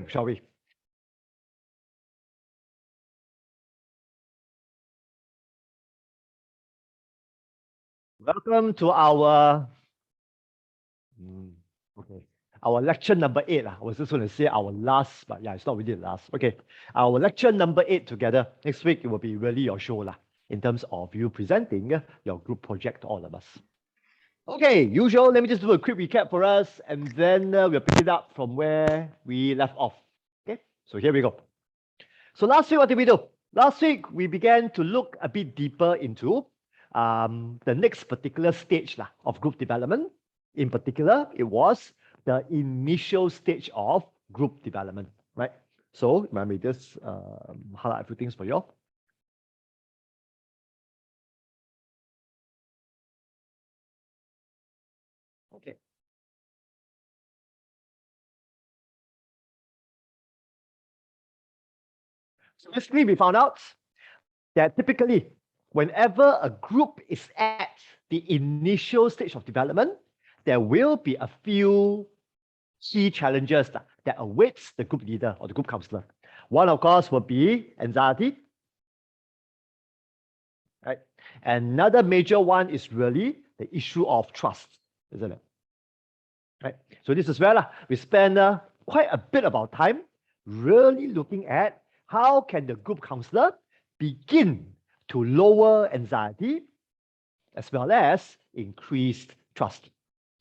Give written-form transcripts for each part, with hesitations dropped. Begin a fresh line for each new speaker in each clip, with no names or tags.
shall we? Welcome to our okay, our lecture number 8. I was just going to say our last, but yeah, it's not really the last. Okay, our lecture number 8 together. Next week it will be really your show lah, in terms of you presenting your group project to all of us. Okay, usual. Let me just do a quick recap for us, and then we'll pick it up from where we left off. Okay, so here we go. So last week, what did we do? Last week, we began to look a bit deeper into the next particular stage of group development. In particular, it was the initial stage of group development, right? So let me just highlight a few things for you all. Okay. So basically, we found out that typically, whenever a group is at the initial stage of development, there will be a few key challenges that awaits the group leader or the group counselor. One, of course, will be anxiety. Right? Another major one is really the issue of trust, isn't it? Right? So this is where we spend quite a bit of our time really looking at how can the group counselor begin to lower anxiety as well as increased trust.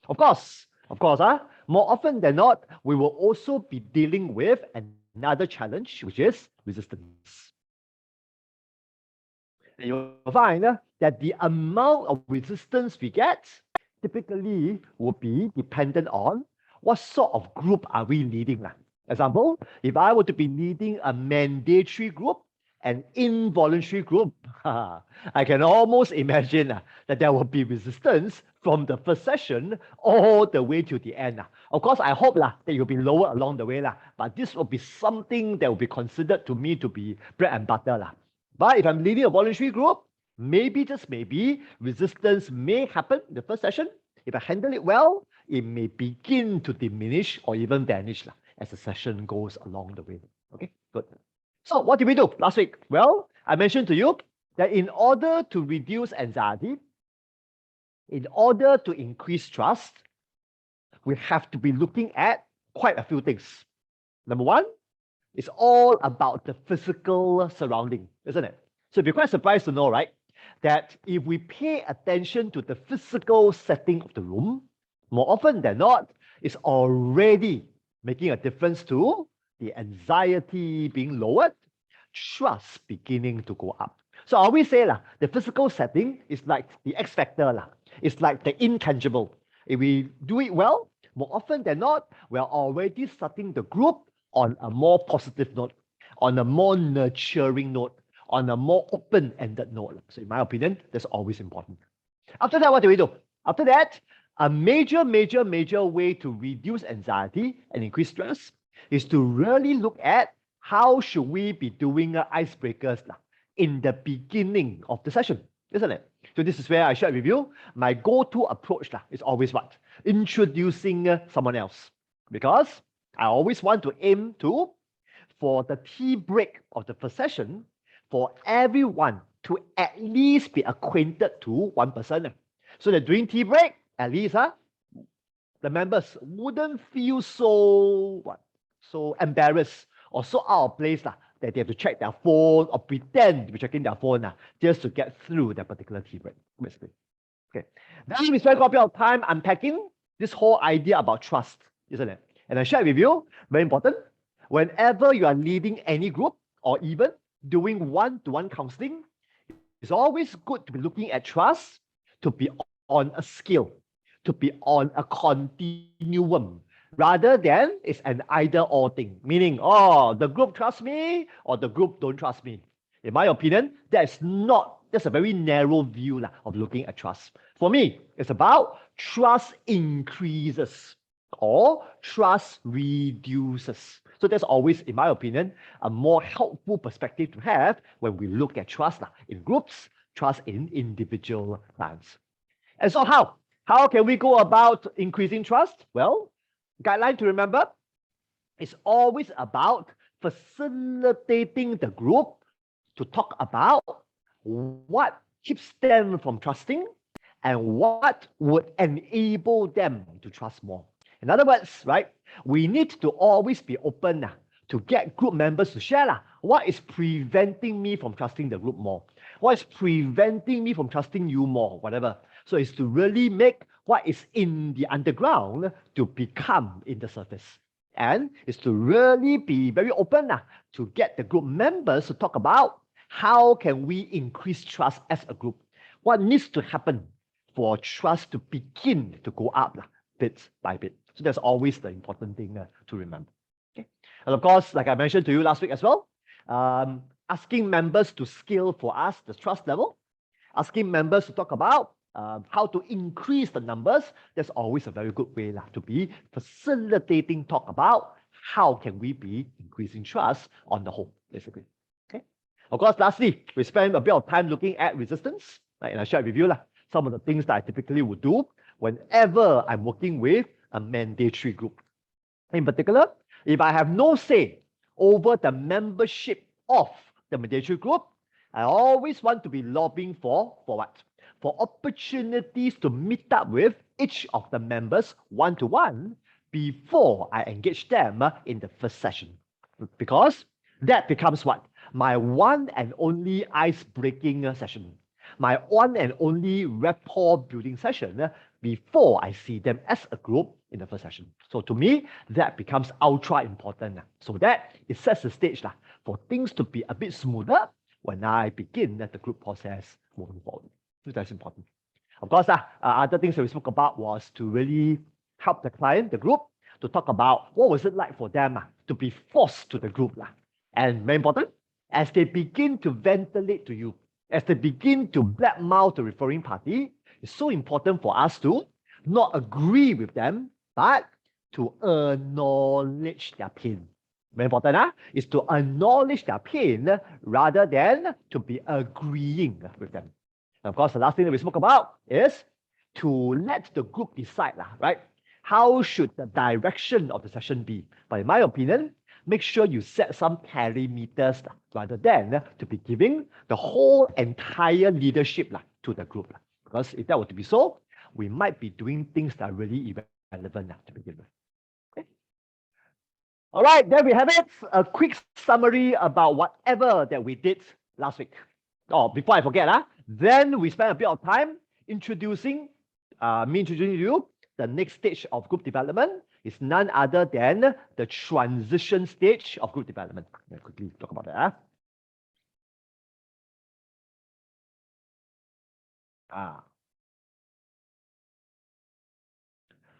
Of course, more often than not, we will also be dealing with another challenge, which is resistance. And you'll find that the amount of resistance we get typically will be dependent on what sort of group are we leading. Example, if I were to be leading a mandatory group, an involuntary group, I can almost imagine that there will be resistance from the first session all the way to the end. Of course, I hope that you'll be lower along the way, but this will be something that will be considered to me to be bread and butter. But if I'm leading a voluntary group, maybe, just maybe, resistance may happen in the first session. If I handle it well, it may begin to diminish or even vanish as the session goes along the way. Okay, good. So what did we do last week? Well, I mentioned to you that in order to reduce anxiety, in order to increase trust, we have to be looking at quite a few things. Number one, it's all about the physical surrounding, isn't it? So you'll be quite surprised to know, right, that if we pay attention to the physical setting of the room, more often than not, it's already making a difference to the anxiety being lowered, trust beginning to go up. So I always say the physical setting is like the X factor. It's like the intangible. If we do it well, more often than not, we are already starting the group on a more positive note, on a more nurturing note, on a more open-ended note. So in my opinion, that's always important. After that, what do we do? After that, a major way to reduce anxiety and increase stress is to really look at how should we be doing icebreakers in the beginning of the session, isn't it? So this is where I shared with you, my go-to approach is always what? Introducing someone else. Because I always want to aim to, for the tea break of the first session, for everyone to at least be acquainted to one person. So that during tea break, at least the members wouldn't feel so embarrassed or so out of place that they have to check their phone or pretend to be checking their phone just to get through that particular tea break, basically. Okay. Then we spend quite a bit of time unpacking this whole idea about trust, isn't it? And I shared with you, very important, whenever you are leading any group or even doing one-to-one counseling, it's always good to be looking at trust to be on a scale, to be on a continuum, rather than it's an either-or thing, meaning, the group trusts me or the group don't trust me. In my opinion, that's a very narrow view of looking at trust. For me, it's about trust increases or trust reduces. So that's always, in my opinion, a more helpful perspective to have when we look at trust in groups, trust in individual clients. And so how can we go about increasing trust? Well, guideline to remember, It's always about facilitating the group to talk about what keeps them from trusting and what would enable them to trust more. In other words, right, we need to always be open to get group members to share what is preventing me from trusting the group more, what is preventing me from trusting you more, whatever. So it's to really make what is in the underground to become in the surface. And it's to really be very open to get the group members to talk about how can we increase trust as a group. What needs to happen for trust to begin to go up bit by bit. So that's always the important thing to remember. Okay? And of course, like I mentioned to you last week as well, asking members to scale for us the trust level, asking members to talk about how to increase the numbers, that's always a very good way to be facilitating talk about how can we be increasing trust on the whole, basically. Okay. Of course, lastly, we spend a bit of time looking at resistance, right? And I shared with you some of the things that I typically would do whenever I'm working with a mandatory group. In particular, if I have no say over the membership of the mandatory group, I always want to be lobbying for what? For opportunities to meet up with each of the members one-to-one before I engage them in the first session. Because that becomes what? My one and only ice-breaking session. My one and only rapport building session before I see them as a group in the first session. So to me, that becomes ultra important. So that it sets the stage for things to be a bit smoother when I begin the group process moving forward. So that's important. Of course, other things that we spoke about was to really help the client, the group, to talk about what was it like for them to be forced to the group. And very important, as they begin to ventilate to you, as they begin to blackmouth the referring party, it's so important for us to not agree with them, but to acknowledge their pain. Very important, is to acknowledge their pain rather than to be agreeing with them. And of course, the last thing that we spoke about is to let the group decide, right? How should the direction of the session be? But in my opinion, make sure you set some parameters rather than to be giving the whole entire leadership to the group. Because if that were to be so, we might be doing things that are really irrelevant to begin with. Okay. All right, there we have it. A quick summary about whatever that we did last week. Oh, before I forget, then we spent a bit of time introducing you. The next stage of group development is none other than the transition stage of group development. Let's quickly talk about that.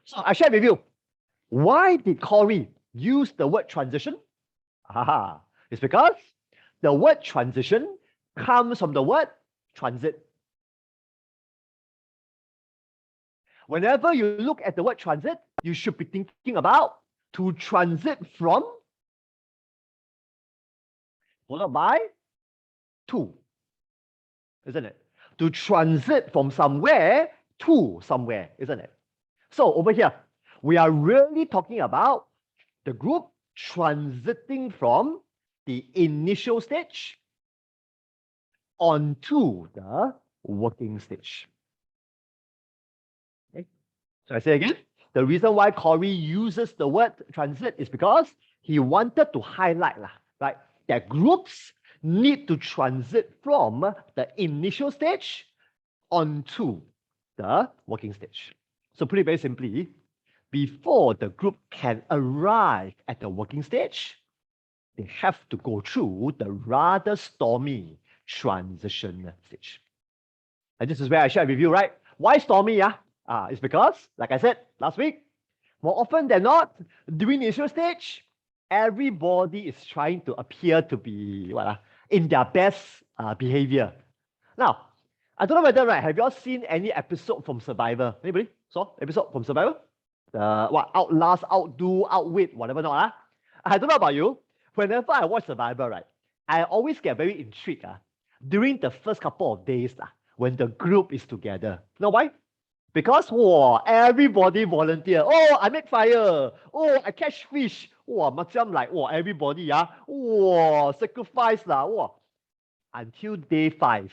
So I shared with you, why did Corey use the word transition? It's because the word transition comes from the word transit. Whenever you look at the word transit, you should be thinking about to transit from, followed by to, isn't it? To transit from somewhere to somewhere, isn't it? So over here, we are really talking about the group transiting from the initial stage onto the working stage. Okay. So I say again, the reason why Corey uses the word transit is because he wanted to highlight right, that groups need to transit from the initial stage onto the working stage. So pretty very simply, before the group can arrive at the working stage, they have to go through the rather stormy transition stage. And this is where I shared with you, right? Why stormy? It's because, like I said last week, more often than not, during the initial stage, everybody is trying to appear to be in their best behavior. Now, I don't know whether, have you all seen any episode from Survivor? Anybody saw episode from Survivor? Outlast, outdo, outwit, whatever not. I don't know about you. Whenever I watch Survivor, I always get very intrigued during the first couple of days when the group is together. You know why? Because everybody volunteer. Oh, I make fire. Oh, I catch fish. macam like, everybody, sacrifice lah, until day 5.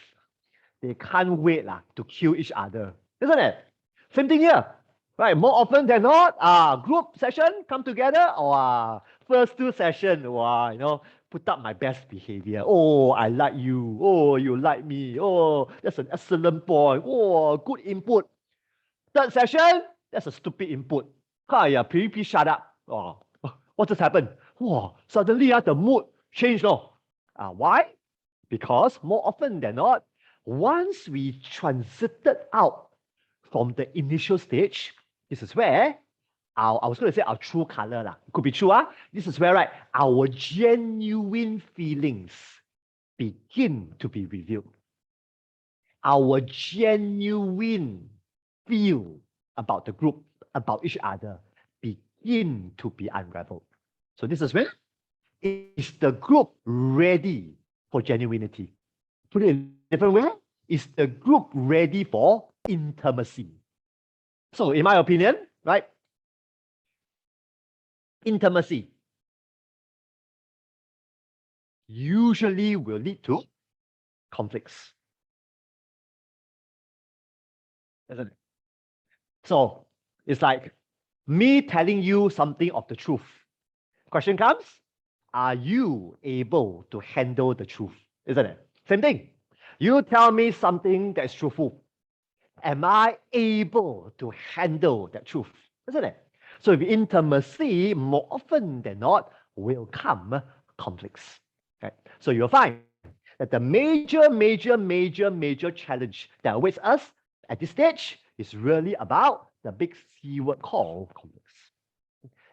They can't wait to kill each other, isn't it? Same thing here, right? More often than not, group session come together, or first 2 session, put up my best behavior. Oh, I like you. Oh, you like me. Oh, that's an excellent point. Oh, good input. 3rd session, that's a stupid input. Hiya, please shut up. Oh, what just happened? Suddenly the mood changed. Why? Because more often than not, once we transited out from the initial stage, this is where I was going to say our true color. It could be true. This is where, right, our genuine feelings begin to be revealed. Our genuine feel about the group, about each other, begin to be unraveled. So this is when, is the group ready for genuinity? Put it in a different way, is the group ready for intimacy? So in my opinion, right, intimacy usually will lead to conflicts, isn't it? So it's like me telling you something of the truth. Question comes, are you able to handle the truth? Isn't it? Same thing. You tell me something that is truthful. Am I able to handle that truth? Isn't it? So with intimacy, more often than not, will come conflicts. Right? So you'll find that the major challenge that awaits us at this stage is really about the big C word called conflicts.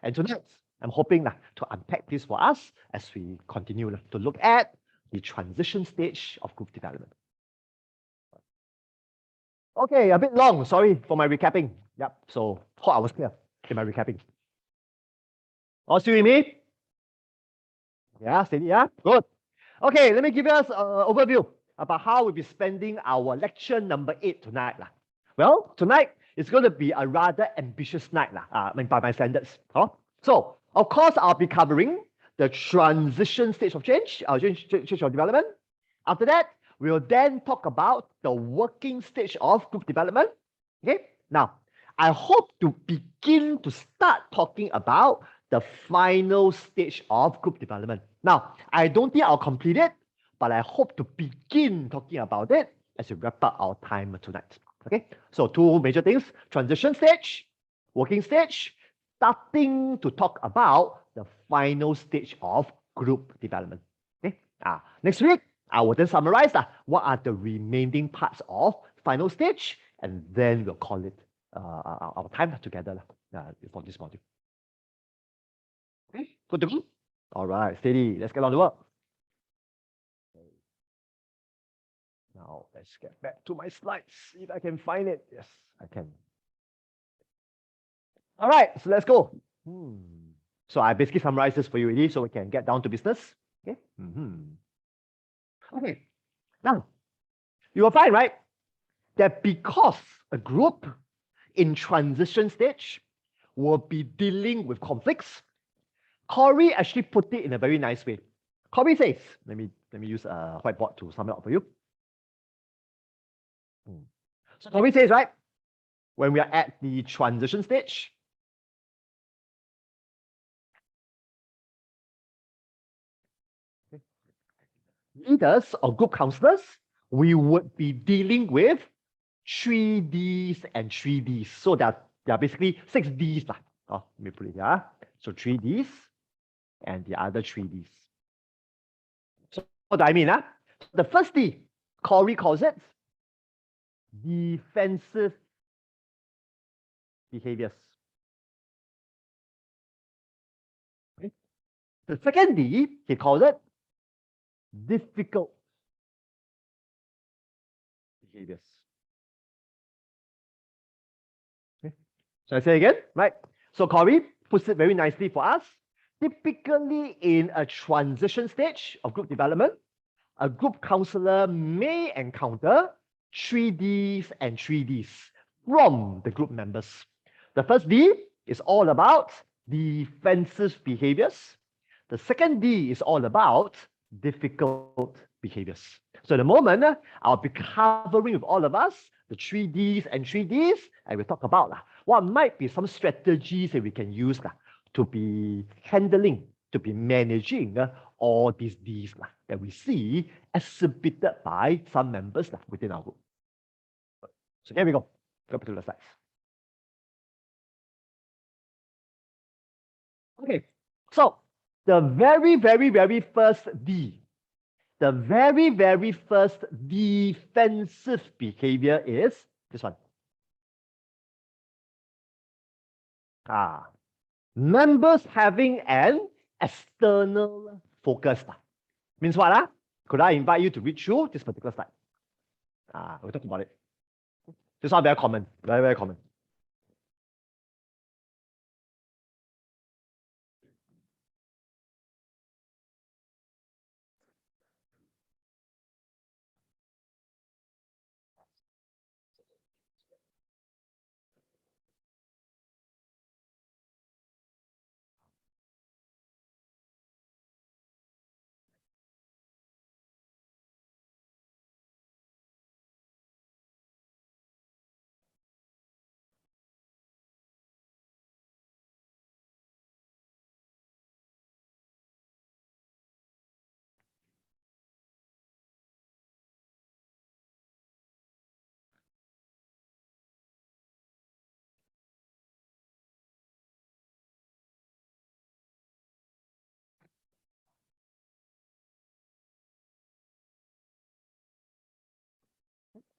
And tonight, I'm hoping to unpack this for us as we continue to look at the transition stage of group development. Okay, a bit long. Sorry for my recapping. Yep, so 4 hours clear in my recapping. All still with me? Yeah, steady, yeah? Good. Okay, let me give us an overview about how we'll be spending our lecture number 8 tonight. Well, tonight is going to be a rather ambitious night by my standards. So, of course, I'll be covering the transition stage of change of development. After that, we'll then talk about the working stage of group development. Okay, now, I hope to begin to start talking about the final stage of group development. Now, I don't think I'll complete it, but I hope to begin talking about it as we wrap up our time tonight. Okay, so 2 major things: transition stage, working stage, starting to talk about the final stage of group development. Okay, next week, I will then summarize what are the remaining parts of final stage, and then we'll call it our time together for this module. Okay, good to go? All right, steady. Let's get on to work. Now, let's get back to my slides. See if I can find it. Yes, I can. All right, so let's go. So I basically summarized this for you already so we can get down to business. Okay. Okay. Now, you will find, right, that because a group in transition stage will be dealing with conflicts, Corey actually put it in a very nice way. Corey says, let me use a whiteboard to sum it up for you. So Corey says, right, when we are at the transition stage, leaders or group counselors, we would be dealing with 3 Ds and 3 Ds. So there are basically 6 Ds. Let me put it here. So 3 Ds and the other 3 Ds. So what do I mean? The first D, Corey calls it defensive behaviors. Okay. The second D, he calls it difficult behaviors. Okay. So I say again, right? So Corey puts it very nicely for us. Typically in a transition stage of group development, a group counselor may encounter 3 Ds and 3 Ds from the group members. The first D is all about defensive behaviors. The second D is all about difficult behaviors. So at the moment, I'll be covering with all of us the 3Ds and 3Ds, and we'll talk about what might be some strategies that we can use to be handling, to be managing all these Ds that we see exhibited by some members within our group. So here we go. Go back to the slides. Okay, so the very first D, the very first defensive behavior is this one. Members having an external focus. Means what? Could I invite you to read through this particular slide? We'll talk about it. This one very common, very common.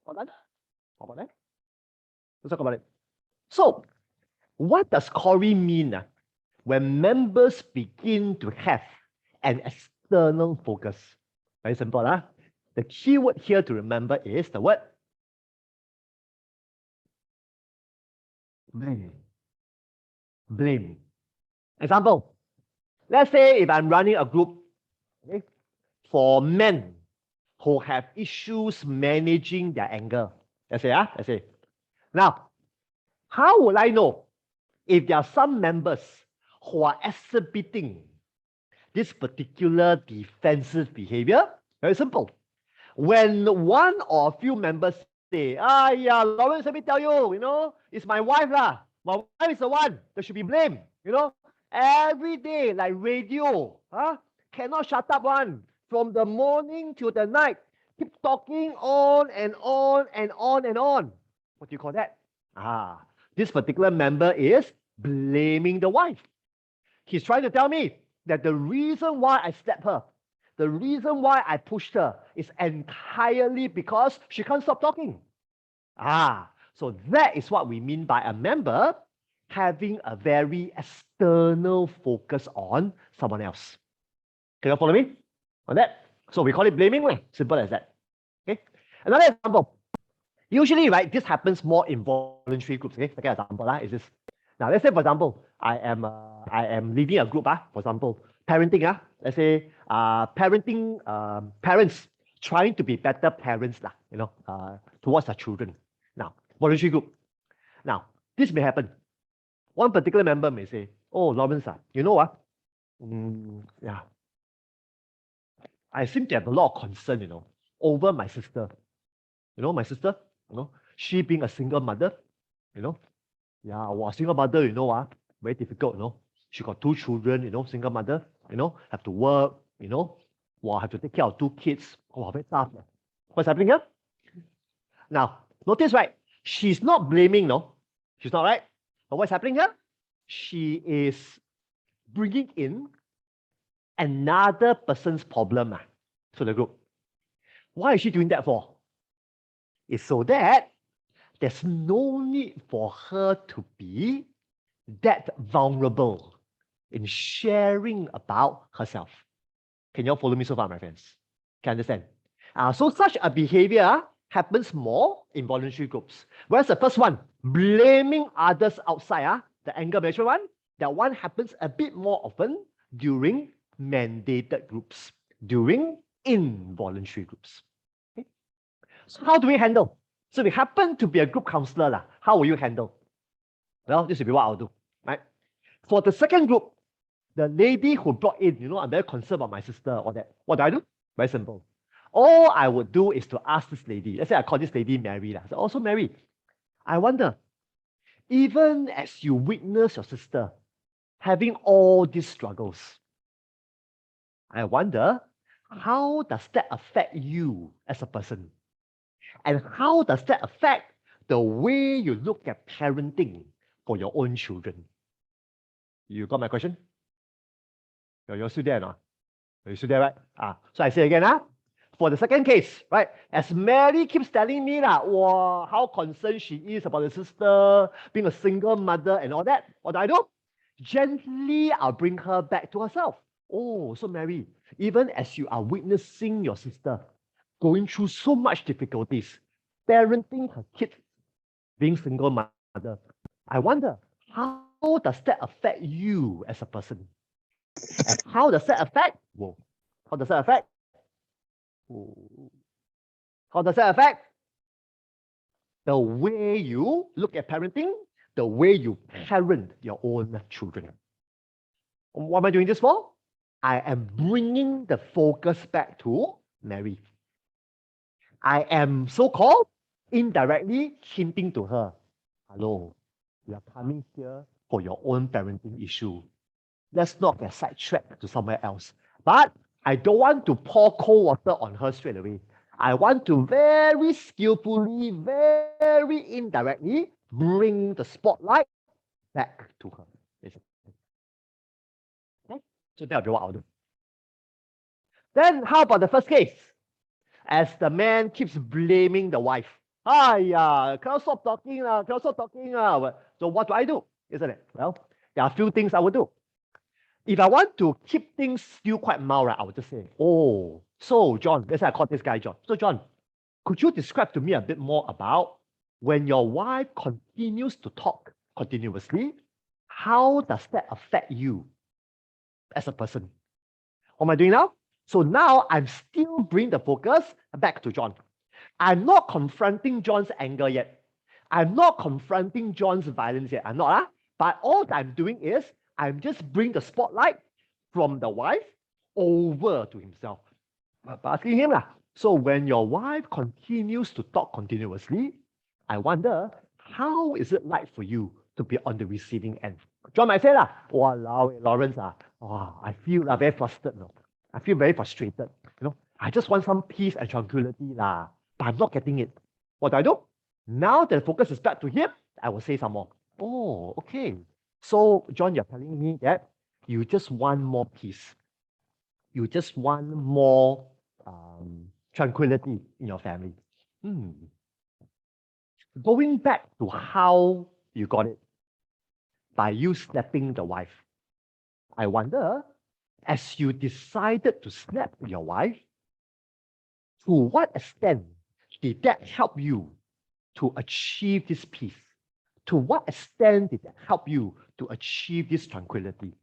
Let's talk about it. So, what does Corey mean when members begin to have an external focus? Very simple. The key word here to remember is the word blame. Blame. Example, let's say if I'm running a group for men who have issues managing their anger. Let's say. Now, how will I know if there are some members who are exhibiting this particular defensive behavior? Very simple. When one or a few members say, yeah, Lawrence, let me tell you, it's my wife lah. My wife is the one that should be blamed, Every day, like radio, cannot shut up one. From the morning till the night, keep talking on and on and on and on. What do you call that? This particular member is blaming the wife. He's trying to tell me that the reason why I slapped her, the reason why I pushed her is entirely because she can't stop talking. So that is what we mean by a member having a very external focus on someone else. Can you follow me on that? So we call it blaming. Simple as that. Okay. Another example. Usually, right, this happens more in voluntary groups. Okay. Second example is this. Now, let's say, for example, I am leading a group. For example, parenting. Let's say parenting parents trying to be better parents towards their children. Now, voluntary group. Now, this may happen. One particular member may say, "Oh, Lawrence, you know what? Yeah, I seem to have a lot of concern, over my sister. My sister, she being a single mother, single mother, very difficult, She got 2 children, single mother, have to work, have to take care of 2 kids. Very tough. What's happening here? Now, notice, right? She's not blaming, no? She's not, right? But what's happening here? She is bringing in another person's problem to the group. Why is she doing that for? It's so that there's no need for her to be that vulnerable in sharing about herself. Can you all follow me so far, my friends? Can you understand? So such a behavior happens more in voluntary groups. Whereas the first one, blaming others outside, the anger management one, that one happens a bit more often during mandated groups, during involuntary groups. Okay? So how do we handle? So if we happen to be a group counselor, how will you handle? Well, this will be what I'll do. Right? For the second group, the lady who brought in, I'm very concerned about my sister or that. What do? Very simple. All I would do is to ask this lady, let's say I call this lady Mary. So also Mary, I wonder, even as you witness your sister having all these struggles, I wonder, how does that affect you as a person? And how does that affect the way you look at parenting for your own children? You got my question? You're still there, no? You're still there, right? So I say again, for the second case, right? As Mary keeps telling me how concerned she is about the sister, being a single mother and all that, what do? Gently, I'll bring her back to herself. Oh, so Mary, even as you are witnessing your sister going through so much difficulties, parenting her kids, being single mother, I wonder, how does that affect you as a person? And how does that affect? How does that affect? How does that affect the way you look at parenting, the way you parent your own children? What am I doing this for? I am bringing the focus back to Mary. I am so-called indirectly hinting to her, hello, you are coming here for your own parenting issue. Let's not get sidetracked to somewhere else. But I don't want to pour cold water on her straight away. I want to very skillfully, very indirectly bring the spotlight back to her. Okay? So that'll be what I'll do. Then how about the first case? As the man keeps blaming the wife. Cannot stop talking, cannot stop talking. So what do? Isn't it? Well, there are a few things I would do. If I want to keep things still quite mild, I would just say, oh, so John, that's why I call this guy John. So John, could you describe to me a bit more about when your wife continues to talk continuously, how does that affect you as a person? What am I doing now? So now I'm still bringing the focus back to John. I'm not confronting John's anger yet. I'm not confronting John's violence yet. I'm not. But all I'm doing is I'm just bringing the spotlight from the wife over to himself. But asking him, so when your wife continues to talk continuously, I wonder, how is it like for you to be on the receiving end? John might say, walao, Lawrence, I feel very frustrated. I feel very frustrated. I just want some peace and tranquility, but I'm not getting it. What do? Now that the focus is back to him, I will say some more. Oh, okay. So, John, you're telling me that you just want more peace. You just want more tranquility in your family. Going back to how you got it, by you slapping the wife. I wonder, as you decided to slap your wife, to what extent did that help you to achieve this peace? To what extent did that help you to achieve this tranquility?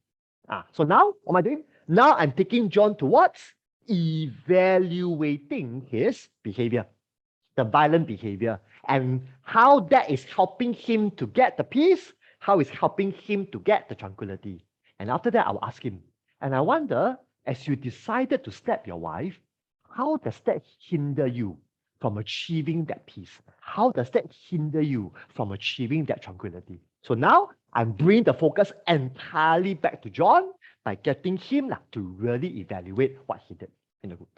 So now, what am I doing? Now I'm taking John towards evaluating his behavior, the violent behavior, and how that is helping him to get the peace, how it's helping him to get the tranquility. And after that, I will ask him, and I wonder, as you decided to slap your wife, how does that hinder you from achieving that peace? How does that hinder you from achieving that tranquility? So now I'm bringing the focus entirely back to John by getting him to really evaluate what he did in the group.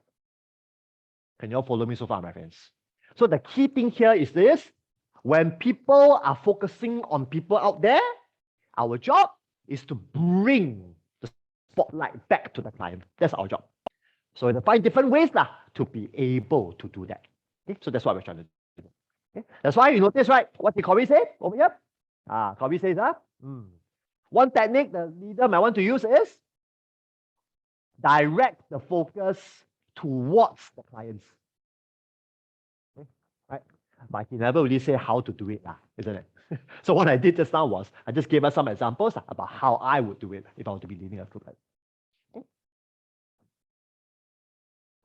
Can you all follow me so far, my friends? So the key thing here is this. When people are focusing on people out there, our job is to bring the spotlight back to the client. That's our job. So to find different ways to be able to do that. Okay? So that's what we're trying to do. Okay? That's why you notice, right? What did Corey say over here? Corey says, one technique the leader might want to use is direct the focus towards the clients. Okay? Right? But he never really say how to do it, isn't it? So what I did just now was I just gave us some examples about how I would do it if I were to be leading a group.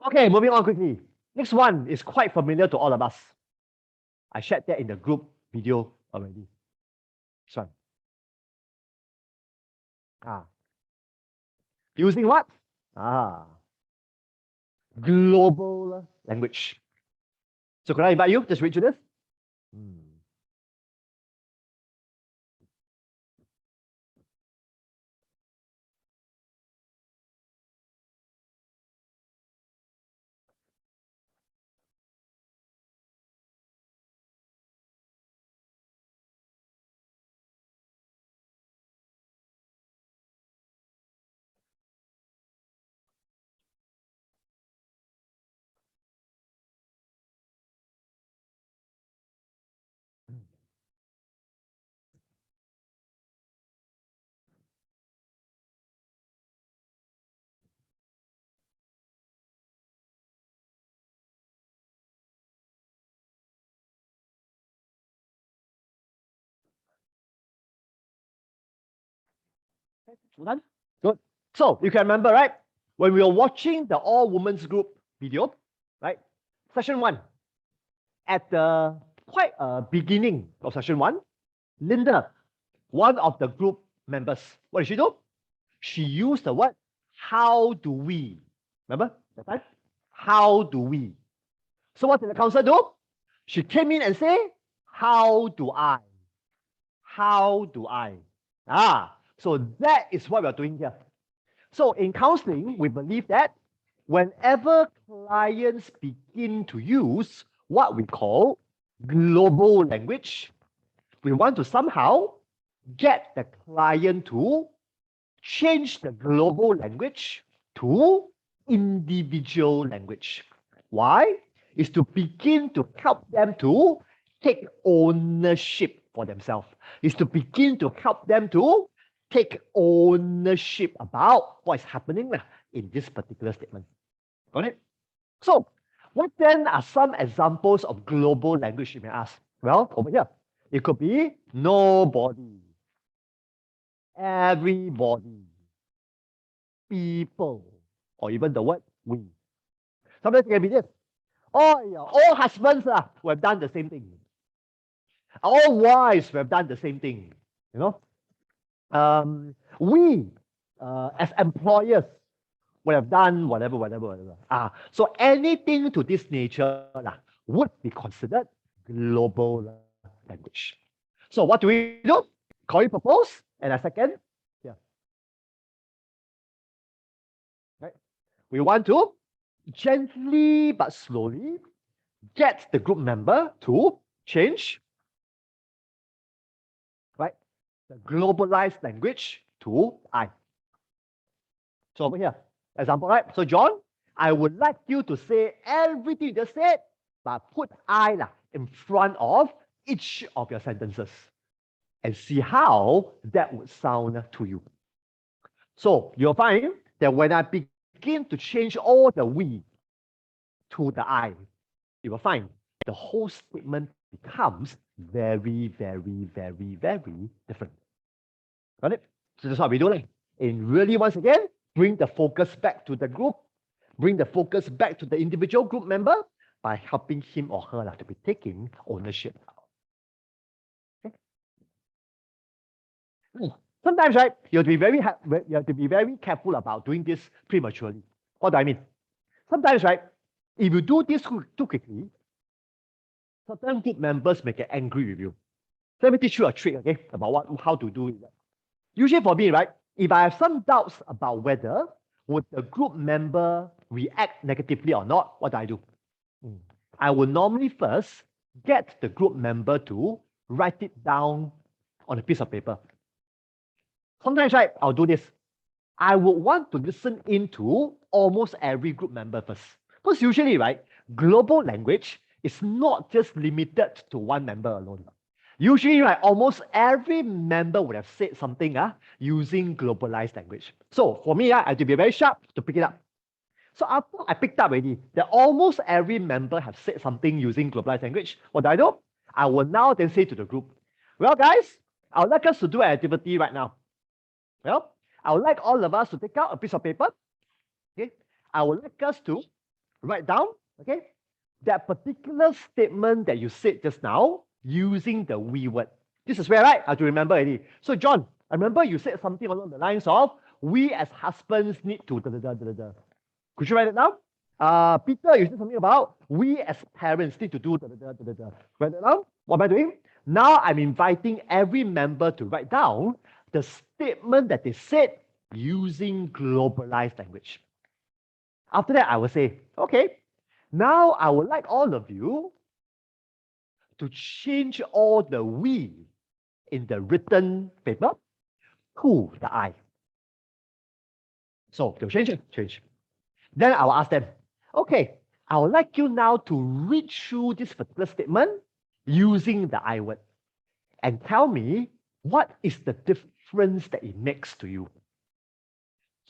Okay, moving on quickly. Next one is quite familiar to all of us. I shared that in the group video already. This one. Ah. Using what? Global language. So could I invite you? Just read through this. Done? Good. So you can remember, right? When we were watching the all women's group video, right? Session one, at the quite beginning of session one, Linda, one of the group members, what did she do? She used the word, how do we? Remember that time? How do we? So what did the counselor do? She came in and say, how do I? How do I? So that is what we're doing here. So in counseling, we believe that whenever clients begin to use what we call global language, we want to somehow get the client to change the global language to individual language. Why? Is to begin to help them to take ownership for themselves. Is to begin to help them to take ownership about what is happening in this particular statement. Got it? So, what then are some examples of global language, you may ask? Well, over here, it could be nobody, everybody, people, or even the word we. Sometimes it can be this. Oh, yeah, all husbands who have done the same thing. All wives who have done the same thing. You know, we as employers would have done whatever. So anything to this nature would be considered global language. So what do we do? Call it propose, and a second, right? We want to gently but slowly get the group member to change, right, the globalized language to I. So over here, example, right? So John, I would like you to say everything you just said, but put I in front of each of your sentences and see how that would sound to you. So you'll find that when I begin to change all the we to the I, you will find the whole statement becomes very, very, very, very different. Got it? So that's what we do. And really, once again, bring the focus back to the group, bring the focus back to the individual group member by helping him or her to be taking ownership. Okay? Sometimes, right, you have to be very careful about doing this prematurely. What do I mean? Sometimes, right, if you do this too quickly, certain group members may get angry with you. So let me teach you a trick, okay, about how to do it. Usually for me, right, if I have some doubts about whether would the group member react negatively or not, what do? I will normally first get the group member to write it down on a piece of paper. Sometimes, right, I'll do this. I would want to listen into almost every group member first. Because usually, right, global language is not just limited to one member alone. Usually, right, almost every member would have said something using globalized language. So for me, I have to be very sharp to pick it up. So after I picked up already that almost every member have said something using globalized language, what do? I will now then say to the group, well, guys, I would like us to do an activity right now. Well, I would like all of us to take out a piece of paper. Okay, I would like us to write down, okay, that particular statement that you said just now using the we word. This is where, right, I have to remember already. So John, I remember you said something along the lines of, we as husbands need to da, da, da, da, da, da. Could you write it down? Peter, you said something about, we as parents need to do da, da, da, da, da, da. Write it down. What am I doing? Now I'm inviting every member to write down the statement that they said using globalized language. After that, I will say, okay, now I would like all of you to change all the we in the written paper to the I. So they'll change it, change. Then I will ask them, okay, I would like you now to read through this particular statement using the I word and tell me what is the difference that it makes to you.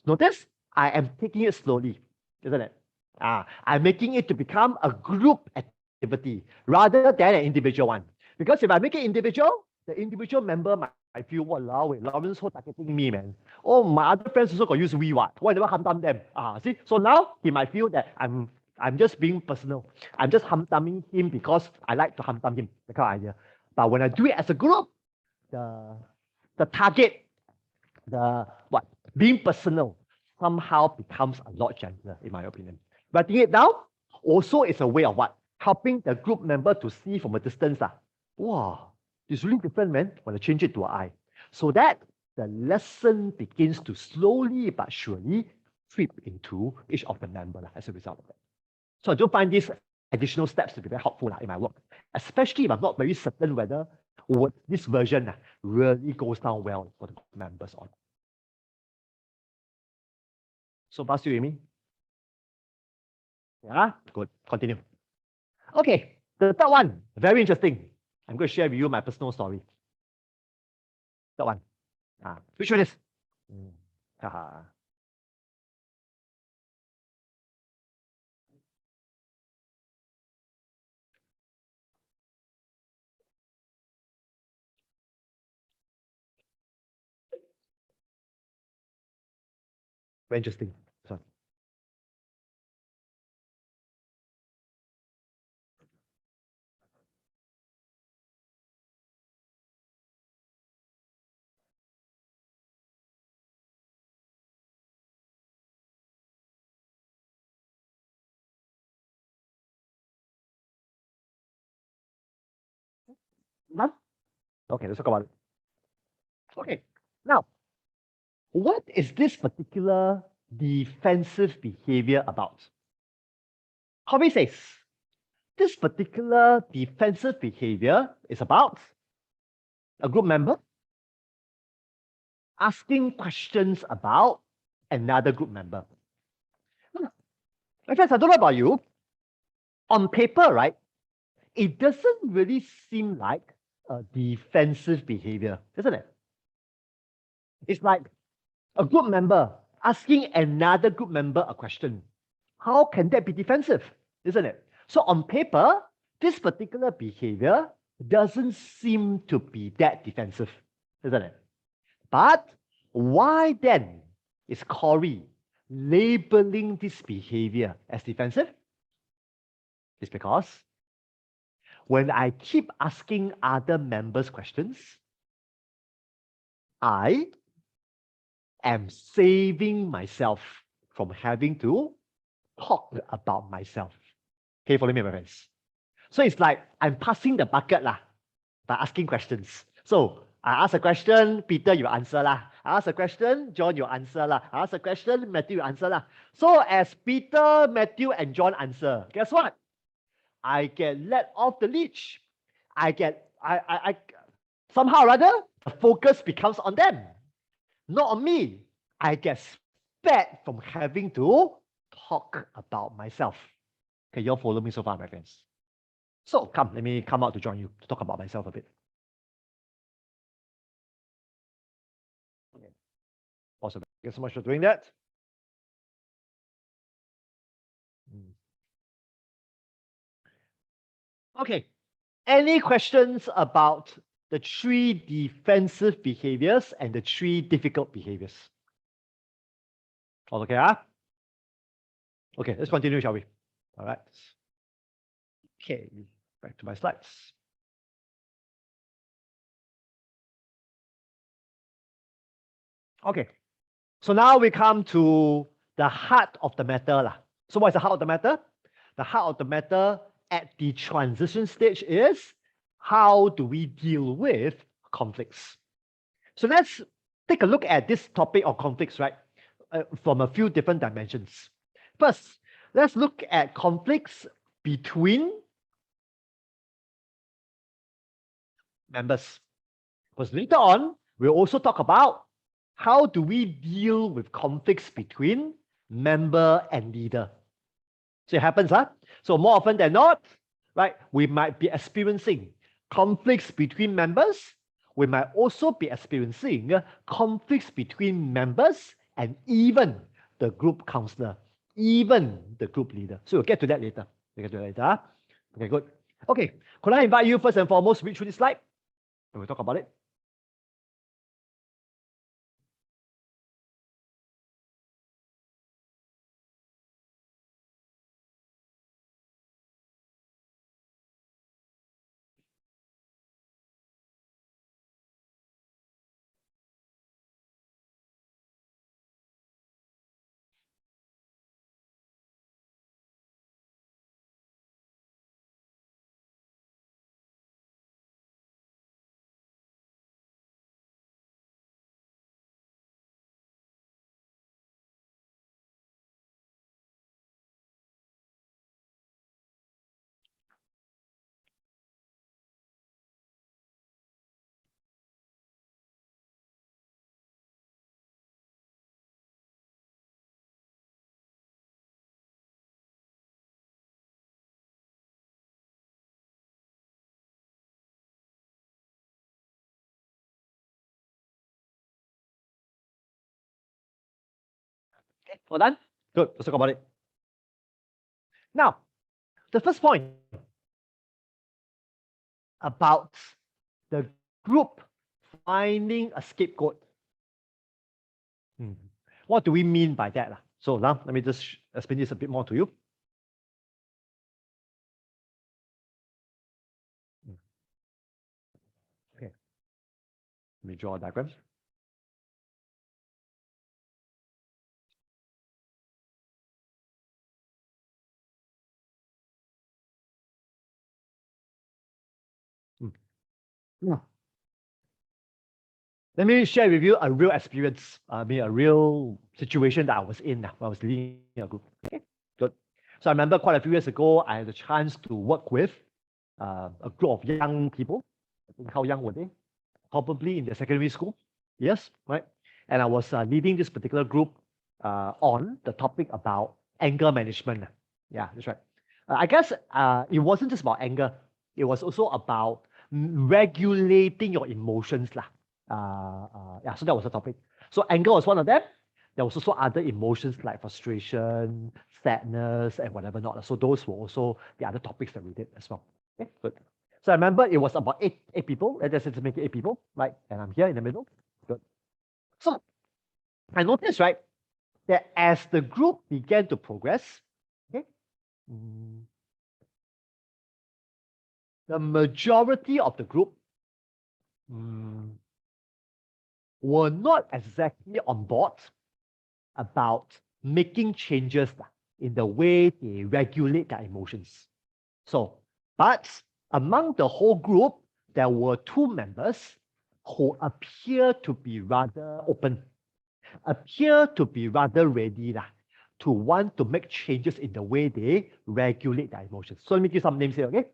Notice I am taking it slowly, isn't it? I'm making it to become a group activity rather than an individual one. Because if I make it individual, the individual member might feel, walao, Lawrence whole targeting me, man. Oh, my other friends also got use we what? Why never ham them? See? So now he might feel that I'm just being personal. I'm just ham-tumming him because I like to ham-tum him, that kind of idea. But when I do it as a group, the target, being personal somehow becomes a lot gentler, in my opinion. Writing it down also is a way of what? Helping the group member to see from a distance. Wow, it's really different, man, when I change it to an I. So that the lesson begins to slowly but surely creep into each of the members as a result of that. So I do find these additional steps to be very helpful in my work, especially if I'm not very certain whether this version really goes down well for the members on. So far, still with me? Yeah, good. Continue. Okay, the third one, very interesting. I'm going to share with you my personal story. Third one. Which one is? Very interesting. So, none? Okay, let's talk about it. Okay, now, what is this particular defensive behavior about? Hobby says, this particular defensive behavior is about a group member asking questions about another group member. My friends, I don't know about you. On paper, right, it doesn't really seem like a defensive behavior, isn't it? It's like a group member asking another group member a question. How can that be defensive, isn't it? So on paper, this particular behavior doesn't seem to be that defensive, isn't it? But why then is Corey labeling this behavior as defensive? It's because when I keep asking other members questions, I am saving myself from having to talk about myself. Okay, follow me, my friends. So it's like I'm passing the bucket by asking questions. So I ask a question, Peter, you answer lah. I ask a question, John, you answer lah. I ask a question, Matthew, you answer lah. So as Peter, Matthew, and John answer, guess what? I get let off the leash. I somehow or other, the focus becomes on them, not on me. I get spared from having to talk about myself. Okay, you all follow me so far, my friends? So come, let me come out to join you to talk about myself a bit. Okay. Awesome. Thank you so much for doing that. Okay. Any questions about the 3 defensive behaviors and the 3 difficult behaviors? All okay, Okay, let's continue, shall we? All right. Okay, back to my slides. Okay. So now we come to the heart of the matter lah. So what is the heart of the matter? The heart of the matter at the transition stage is how do we deal with conflicts? So let's take a look at this topic of conflicts, right? From a few different dimensions. First, let's look at conflicts between members. Because later on, we'll also talk about how do we deal with conflicts between member and leader. So it happens, huh? So more often than not, right, we might be experiencing conflicts between members. We might also be experiencing conflicts between members and even the group counselor, even the group leader. So we'll get to that later. We'll get to that later. Huh? Okay, good. Okay, could I invite you first and foremost read through this slide? And we'll talk about it. Okay, all done? Good, let's talk about it. Now, the first point about the group finding a scapegoat. What do we mean by that? So now let me just explain this a bit more to you. Okay, let me draw a diagram. Now, let me share with you a real experience, a real situation that I was in when I was leading a group. Okay, good. So I remember quite a few years ago, I had the chance to work with a group of young people. I think how young were they? Probably in the secondary school. Yes, right. And I was leading this particular group on the topic about anger management. Yeah, that's right. I guess it wasn't just about anger. It was also about regulating your emotions. Yeah, so that was the topic. So anger was one of them. There was also other emotions like frustration, sadness, and whatever not. So those were also the other topics that we did as well. Okay, good. So I remember it was about eight people. Let's just make it 8 people, right? And I'm here in the middle. Good. So I noticed, right, that as the group began to progress, okay, the majority of the group were not exactly on board about making changes in the way they regulate their emotions. So, but among the whole group, there were 2 members who appear to be rather open, appear to be rather ready to want to make changes in the way they regulate their emotions. So let me give some names here, okay?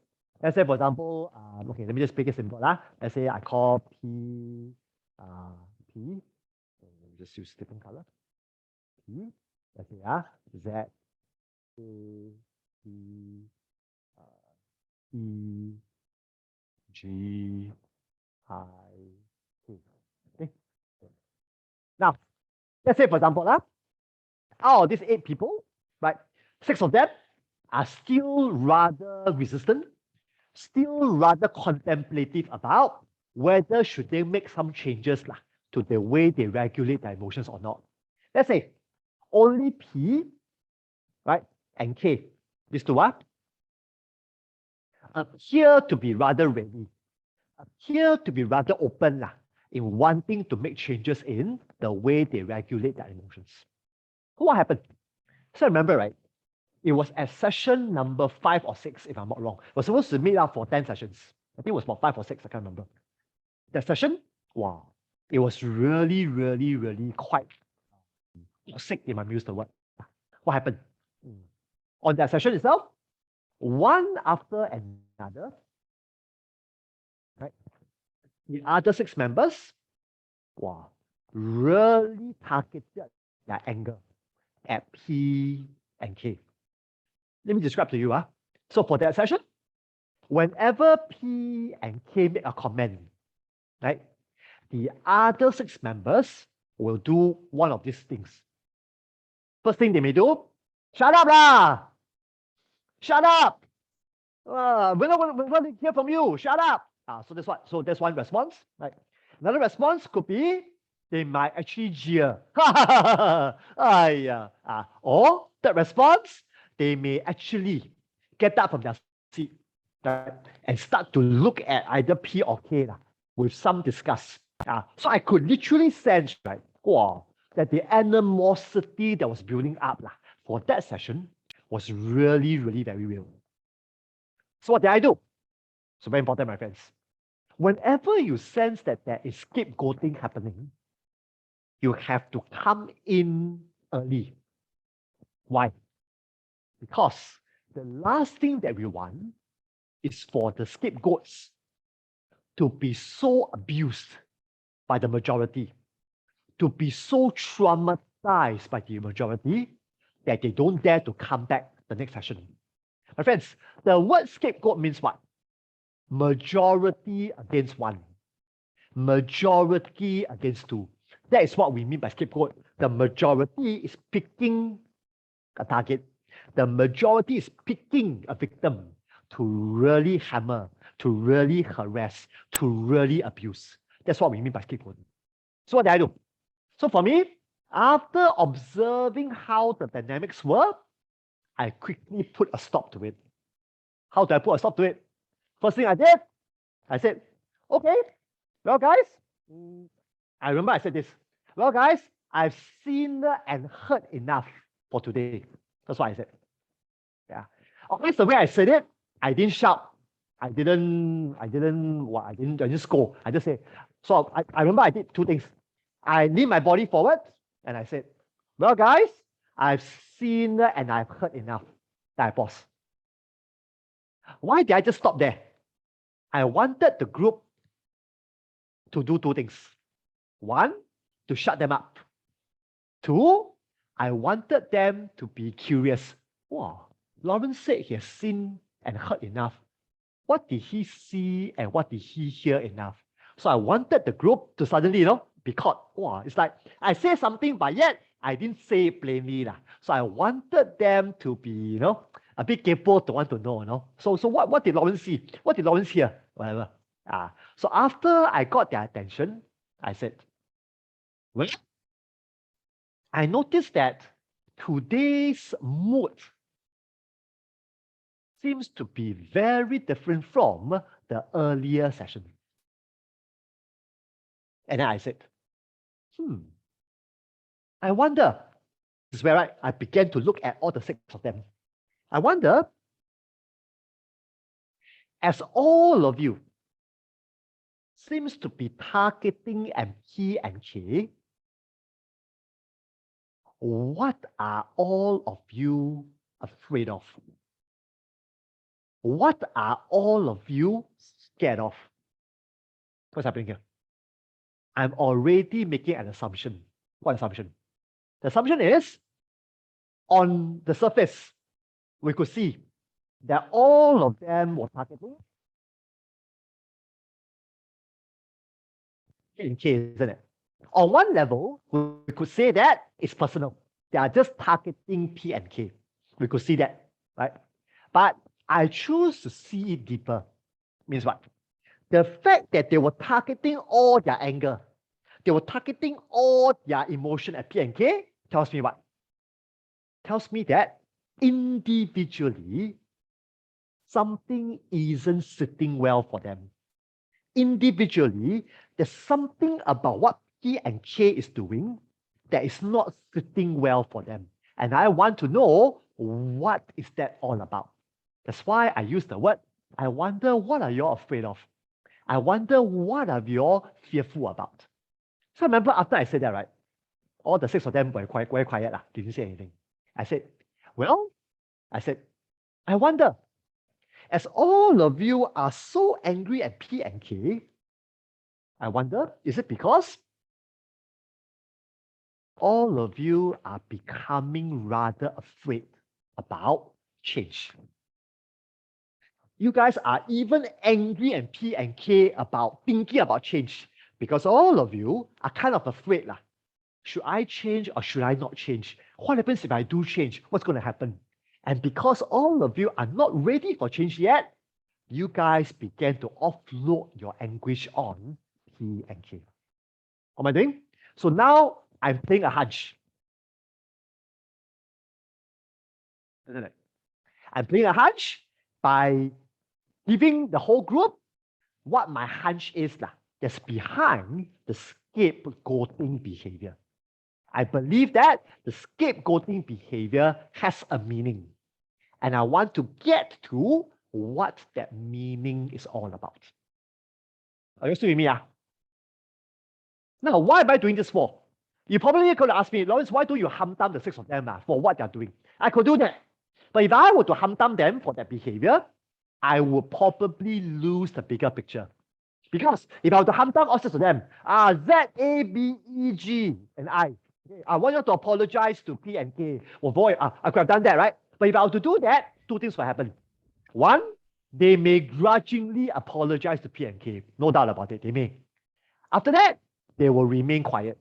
Let's say, for example, okay, let me just make it simple. Let's say I call P, P, let me just use different color. P, let's say, Z, A, B, E, G, I, K. Okay. Now, let's say, for example, out of these 8 people, right, 6 of them are still rather resistant, still rather contemplative about whether should they make some changes to the way they regulate their emotions or not. Let's say only P, right, and K, these 2 appear to be rather ready, appear to be rather open in wanting to make changes in the way they regulate their emotions. So what happened? So remember, right? It was at session number 5 or 6, if I'm not wrong. We're supposed to meet up for 10 sessions. I think it was about 5 or 6, I can't remember. That session, wow, it was really, really, really quite toxic, if I use the word. What happened? On that session itself, one after another, right? The other 6 members, wow, really targeted their anger at P and K. Let me describe to you. So for that session, whenever P and K make a comment, right, the other 6 members will do one of these things. First thing they may do, shut up lah! Shut up! We're not going to hear from you. Shut up! So that's what. So that's one response. Right? Another response could be they might actually jeer. Or third response, they may actually get up from their seat, right, and start to look at either P or K with some disgust. So I could literally sense, right, that the animosity that was building up for that session was really, really very real. So what did I do? So very important, my friends. Whenever you sense that there is scapegoating happening, you have to come in early. Why? Because the last thing that we want is for the scapegoats to be so abused by the majority, to be so traumatized by the majority that they don't dare to come back the next session. My friends, the word scapegoat means what? Majority against one. Majority against two. That is what we mean by scapegoat. The majority is picking a target. The majority is picking a victim to really hammer, to really harass, to really abuse. That's what we mean by scapegoat. So what did I do? So for me, after observing how the dynamics were, I quickly put a stop to it. How do I put a stop to it? First thing I did, I said, okay, well, guys, I remember I said this. Well, guys, I've seen and heard enough for today. That's what I said. Yeah. Of course, the way I said it, I didn't shout. I didn't scold. I just said, so I remember I did 2 things. I leaned my body forward and I said, well, guys, I've seen and I've heard enough. Then I paused. Why did I just stop there? I wanted the group to do 2 things. 1, to shut them up. 2, I wanted them to be curious. Wow, Lawrence said he has seen and heard enough. What did he see and what did he hear enough? So I wanted the group to suddenly, be caught. Wow, it's like I say something, but yet I didn't say it plainly. So I wanted them to be, a bit capable to want to know. So what did Lawrence see? What did Lawrence hear? Whatever. So after I got their attention, I said, well, I noticed that today's mood seems to be very different from the earlier session. And then I said, I wonder, this is where I began to look at all the 6 of them. I wonder, as all of you seems to be targeting P and K, what are all of you afraid of? What are all of you scared of? What's happening here? I'm already making an assumption. What assumption? The assumption is, on the surface, we could see that all of them were targeting P and K, isn't it? On one level, we could say that it's personal. They are just targeting P and K. We could see that, right? But I choose to see it deeper. Means what? The fact that they were targeting all their anger, they were targeting all their emotion at P and K, tells me what? Tells me that individually, something isn't sitting well for them. Individually, there's something about what P and K is doing that is not sitting well for them. And I want to know what is that all about. That's why I use the word, I wonder what are you all afraid of? I wonder what are you all fearful about? So remember after I said that, right? All the 6 of them were very quiet, didn't say anything. I said, I wonder, as all of you are so angry at P and K, I wonder, is it because all of you are becoming rather afraid about change? You guys are even angry at P and K about thinking about change because all of you are kind of afraid. Should I change or should I not change? What happens if I do change? What's going to happen? And because all of you are not ready for change yet, you guys began to offload your anguish on P and K. What am I doing? So now I'm playing a hunch. I'm playing a hunch by giving the whole group what my hunch is that's behind the scapegoating behavior. I believe that the scapegoating behavior has a meaning. And I want to get to what that meaning is all about. Are you still with me? Now, why am I doing this for? You probably could ask me, Lawrence, why don't you humdum the 6 of them for what they're doing? I could do that. But if I were to humdum them for that behavior, I would probably lose the bigger picture. Because if I were to humdum all 6 of them, Z, A, B, E, G, and I want you to apologize to P and K. Well, boy, I could have done that, right? But if I were to do that, 2 things will happen. One, they may grudgingly apologize to P and K. No doubt about it, they may. After that, they will remain quiet.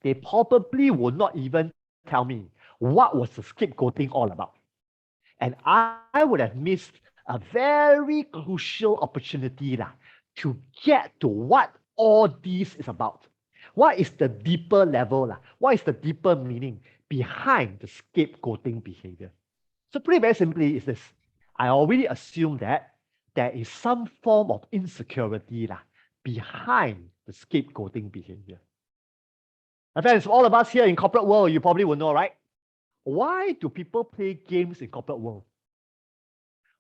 They probably will not even tell me what was the scapegoating all about. And I would have missed a very crucial opportunity to get to what all this is about. What is the deeper level? What is the deeper meaning behind the scapegoating behavior? So pretty very simply is this. I already assume that there is some form of insecurity behind the scapegoating behavior. My friends, all of us here in corporate world, you probably will know, right? Why do people play games in corporate world?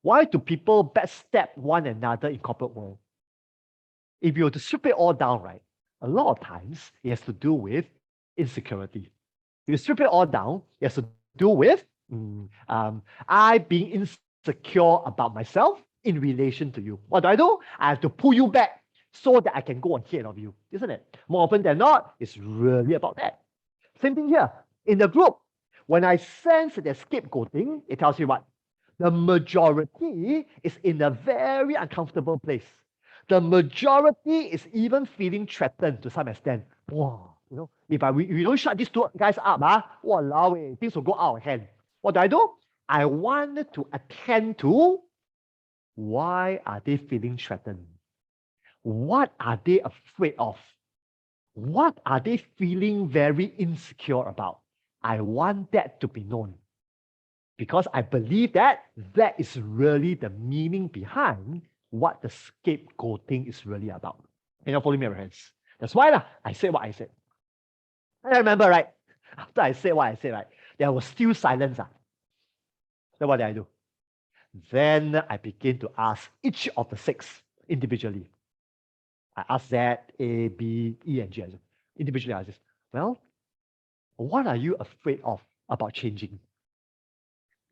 Why do people backstab one another in corporate world? If you were to strip it all down, right, a lot of times it has to do with insecurity. If you strip it all down, it has to do with I being insecure about myself in relation to you. What do? I have to pull you back so that I can go ahead of you, isn't it? More often than not, it's really about that. Same thing here. In the group, when I sense there's scapegoating, it tells you what? The majority is in a very uncomfortable place. The majority is even feeling threatened to some extent. Wow, if we don't shut these 2 guys up, walao, things will go out of hand. What do? I wanted to attend to why are they feeling threatened? What are they afraid of? What are they feeling very insecure about? I want that to be known. Because I believe that is really the meaning behind what the scapegoating is really about. Can you follow me, my friends? That's why I said what I said. And I remember, right? After I said what I said, right, there was still silence. So what did I do? Then I begin to ask each of the 6 individually. I asked Z, A, B, E, and G. Individually, I asked, well, what are you afraid of about changing?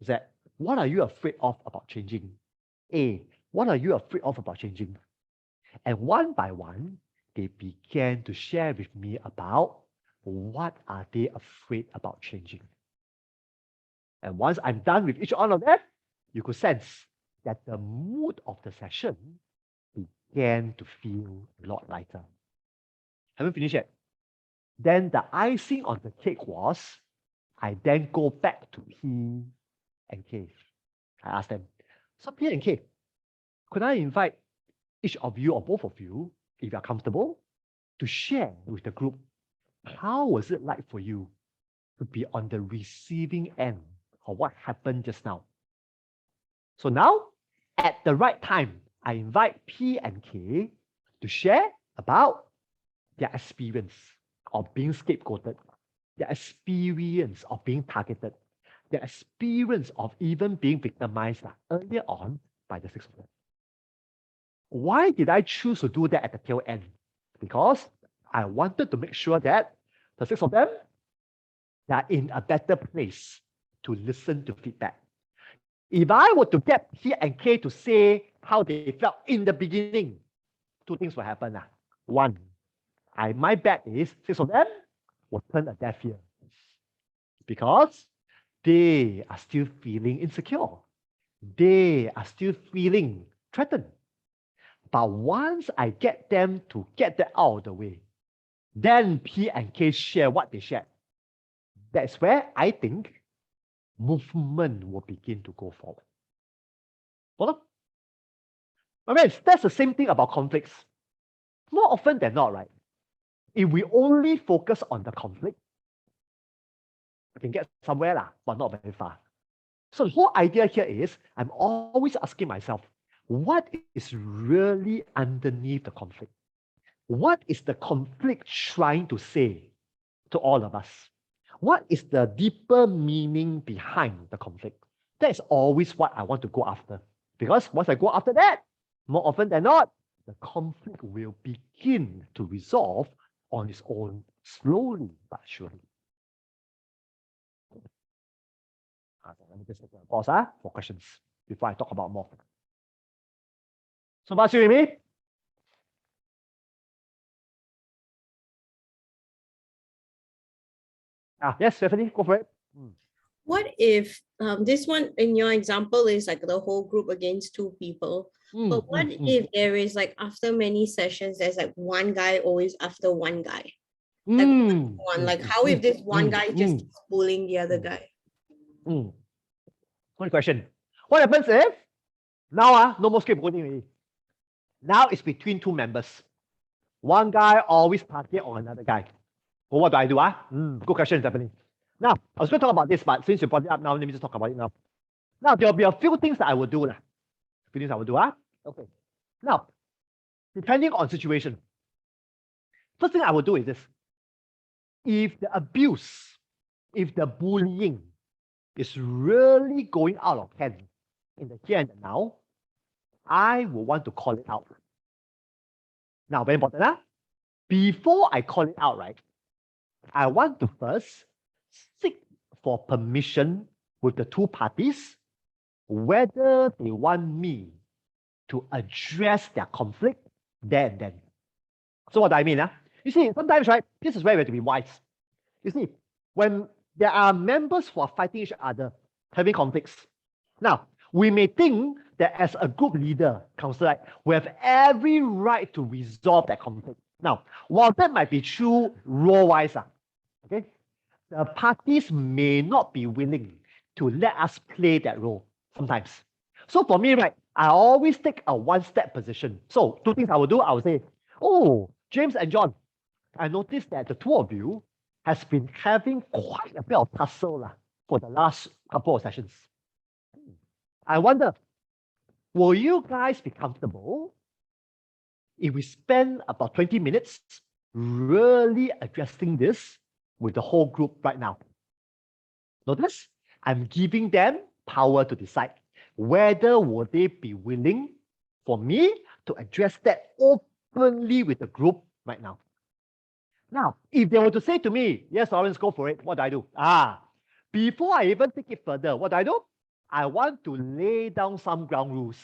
Z, what are you afraid of about changing? A, what are you afraid of about changing? And one by one, they began to share with me about what are they afraid about changing. And once I'm done with each one of them, you could sense that the mood of the session began to feel a lot lighter. Haven't finished yet. Then the icing on the cake was, I then go back to P and K. I asked them, so P and K, could I invite each of you or both of you, if you're comfortable, to share with the group, how was it like for you to be on the receiving end of what happened just now? So now, at the right time, I invite P and K to share about their experience of being scapegoated, their experience of being targeted, their experience of even being victimized earlier on by the six of them. Why did I choose to do that at the tail end? Because I wanted to make sure that the six of them, they are in a better place to listen to feedback. If I were to get P and K to say how they felt in the beginning, two things will happen. One, my bet is six of them will turn a deaf ear because they are still feeling insecure. They are still feeling threatened. But once I get them to get that out of the way, then P and K share what they shared. That's where I think movement will begin to go forward. Well, I mean, that's the same thing about conflicts. More often than not, right? If we only focus on the conflict, we can get somewhere, but not very far. So the whole idea here is I'm always asking myself, what is really underneath the conflict? What is the conflict trying to say to all of us? What is the deeper meaning behind the conflict? That's always what I want to go after. Because once I go after that, more often than not, the conflict will begin to resolve on its own, slowly but surely. Let me just take a pause for questions before I talk about more. So, what's with me? Yes, Stephanie, go for it.
What if this one in your example is like the whole group against two people? But what if there is like after many sessions, there's like one guy always after one guy? Like how if this one guy just keeps bullying the other guy?
One question. What happens if now no more scapegoating already? Now it's between two members. One guy always target on another guy. Well, what do I do? Good question, Stephanie. Now, I was going to talk about this, but since you brought it up now, let me just talk about it now. Now, there'll be a few things that I will do. Few things I will do. Okay. Now, depending on situation, first thing I will do is this. If the abuse, if the bullying is really going out of hand in the here and the now, I will want to call it out. Now, very important. Before I call it out, right, I want to first seek for permission with the two parties whether they want me to address their conflict there and then. So what do I mean? You see, sometimes, right, this is where we have to be wise. You see, when there are members who are fighting each other, having conflicts, now, we may think that as a group leader, counselor, right, we have every right to resolve that conflict. Now, while that might be true role-wise, okay, the parties may not be willing to let us play that role sometimes. So for me, right, I always take a one-step position. So two things I will do, I will say, oh, James and John, I noticed that the two of you has been having quite a bit of tussle for the last couple of sessions. I wonder, will you guys be comfortable if we spend about 20 minutes really addressing this with the whole group right now? Notice, I'm giving them power to decide whether will they be willing for me to address that openly with the group right now. Now, if they were to say to me, yes, Lawrence, go for it, what do I do? Before I even take it further, what do I do? I want to lay down some ground rules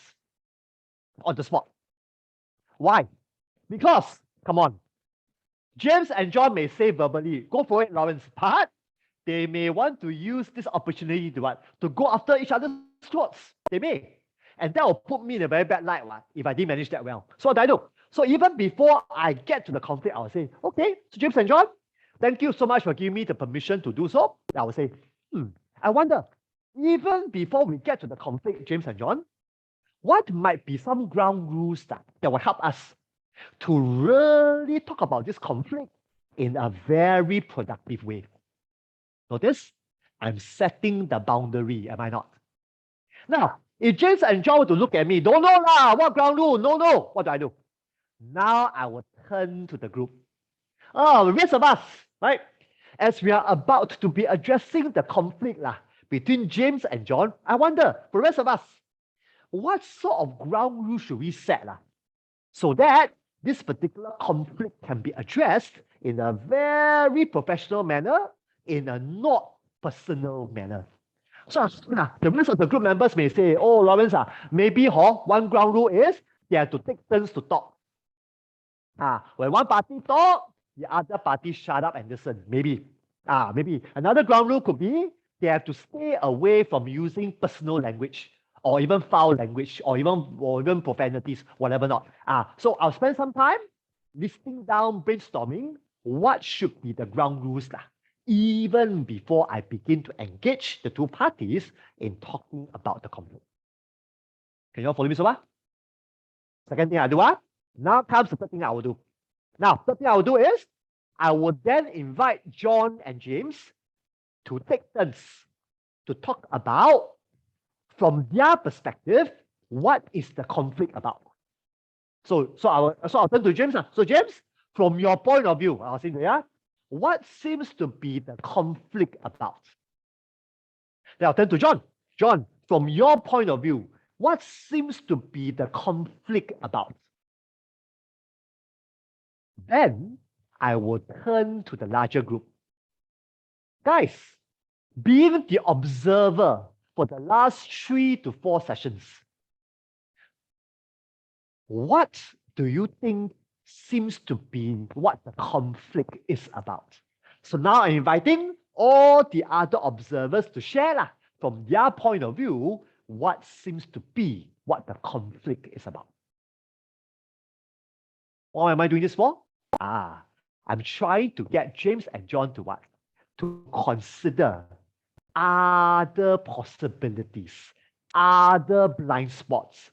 on the spot. Why? Because, come on, James and John may say verbally, go for it, Lawrence, but they may want to use this opportunity to what? To go after each other's throats. They may. And that will put me in a very bad light if I didn't manage that well. So what do I do? So even before I get to the conflict, I will say, okay, so James and John, thank you so much for giving me the permission to do so. I will say, I wonder, even before we get to the conflict, James and John, what might be some ground rules that will help us to really talk about this conflict in a very productive way? Notice, I'm setting the boundary, am I not? Now, if James and John were to look at me, don't know what ground rule, no, what do I do? Now I will turn to the group. Oh, the rest of us, right? As we are about to be addressing the conflict between James and John, I wonder, for the rest of us, what sort of ground rules should we set so that this particular conflict can be addressed in a very professional manner, in a not personal manner? So the rest of the group members may say, oh, Lawrence, maybe one ground rule is they have to take turns to talk. When one party talk, the other party shut up and listen. Maybe. Maybe. Another ground rule could be they have to stay away from using personal language or even foul language or even profanities, whatever not. So I'll spend some time listing down, brainstorming what should be the ground rules even before I begin to engage the two parties in talking about the conflict. Can you all follow me so far? Second thing I do, now comes the third thing I will do. Now, third thing I will do is I will then invite John and James to take turns to talk about, from their perspective, what is the conflict about. So I'll turn to James. So James, from your point of view, I'll say, what seems to be the conflict about? Then I'll turn to John. John, from your point of view, what seems to be the conflict about? Then I will turn to the larger group. Guys, being the observer for the last 3 to 4 sessions, what do you think seems to be what the conflict is about? So now I'm inviting all the other observers to share from their point of view what seems to be what the conflict is about. What am I doing this for? I'm trying to get James and John to what? To consider other possibilities, other blind spots,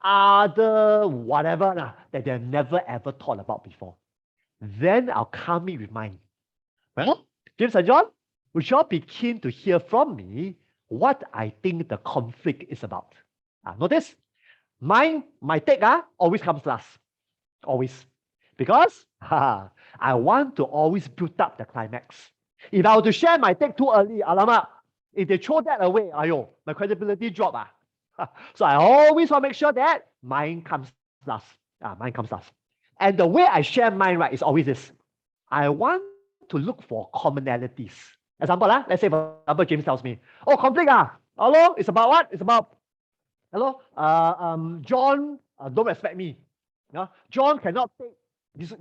other whatever that they've never ever thought about before. Then I'll come in with mine. Well, James and John, would you all be keen to hear from me what I think the conflict is about? Notice, my take always comes last. Always. Because I want to always build up the climax. If I were to share my take too early, alamak, if they throw that away, my credibility drop. So I always want to make sure that mine comes last. Mine comes last. And the way I share mine, is always this. I want to look for commonalities. Example, let's say, for example, James tells me, oh, conflict, hello, it's about what? It's about, hello, John don't respect me. John cannot take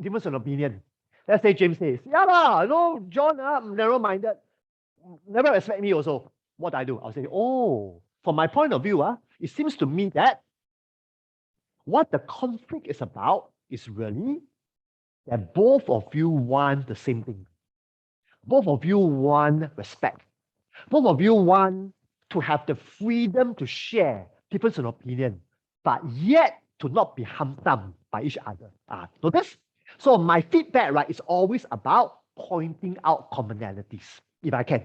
difference in opinion. Let's say James says, John, narrow-minded, never respect me also. What I do? I'll say, oh, from my point of view, it seems to me that what the conflict is about is really that both of you want the same thing. Both of you want respect. Both of you want to have the freedom to share difference in opinion, but yet to not be harmed by each other. Notice? So my feedback, is always about pointing out commonalities, if I can,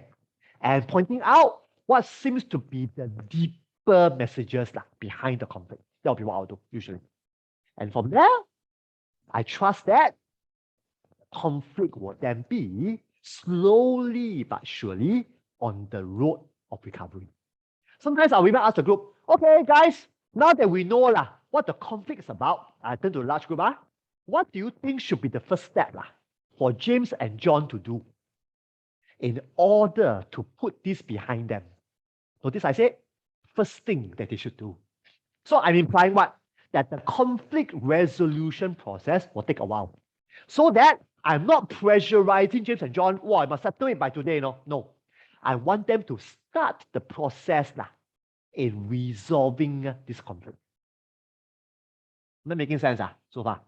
and pointing out what seems to be the deeper messages behind the conflict. That will be what I'll do usually. And from there, I trust that the conflict will then be slowly but surely on the road of recovery. Sometimes I'll even ask the group, okay, guys, now that we know what the conflict is about, I turn to a large group, what do you think should be the first step for James and John to do in order to put this behind them? Notice I said, first thing that they should do. So I'm implying what? That the conflict resolution process will take a while. So that I'm not pressurizing James and John, I must settle it by today. No. I want them to start the process in resolving this conflict. Not making sense so far?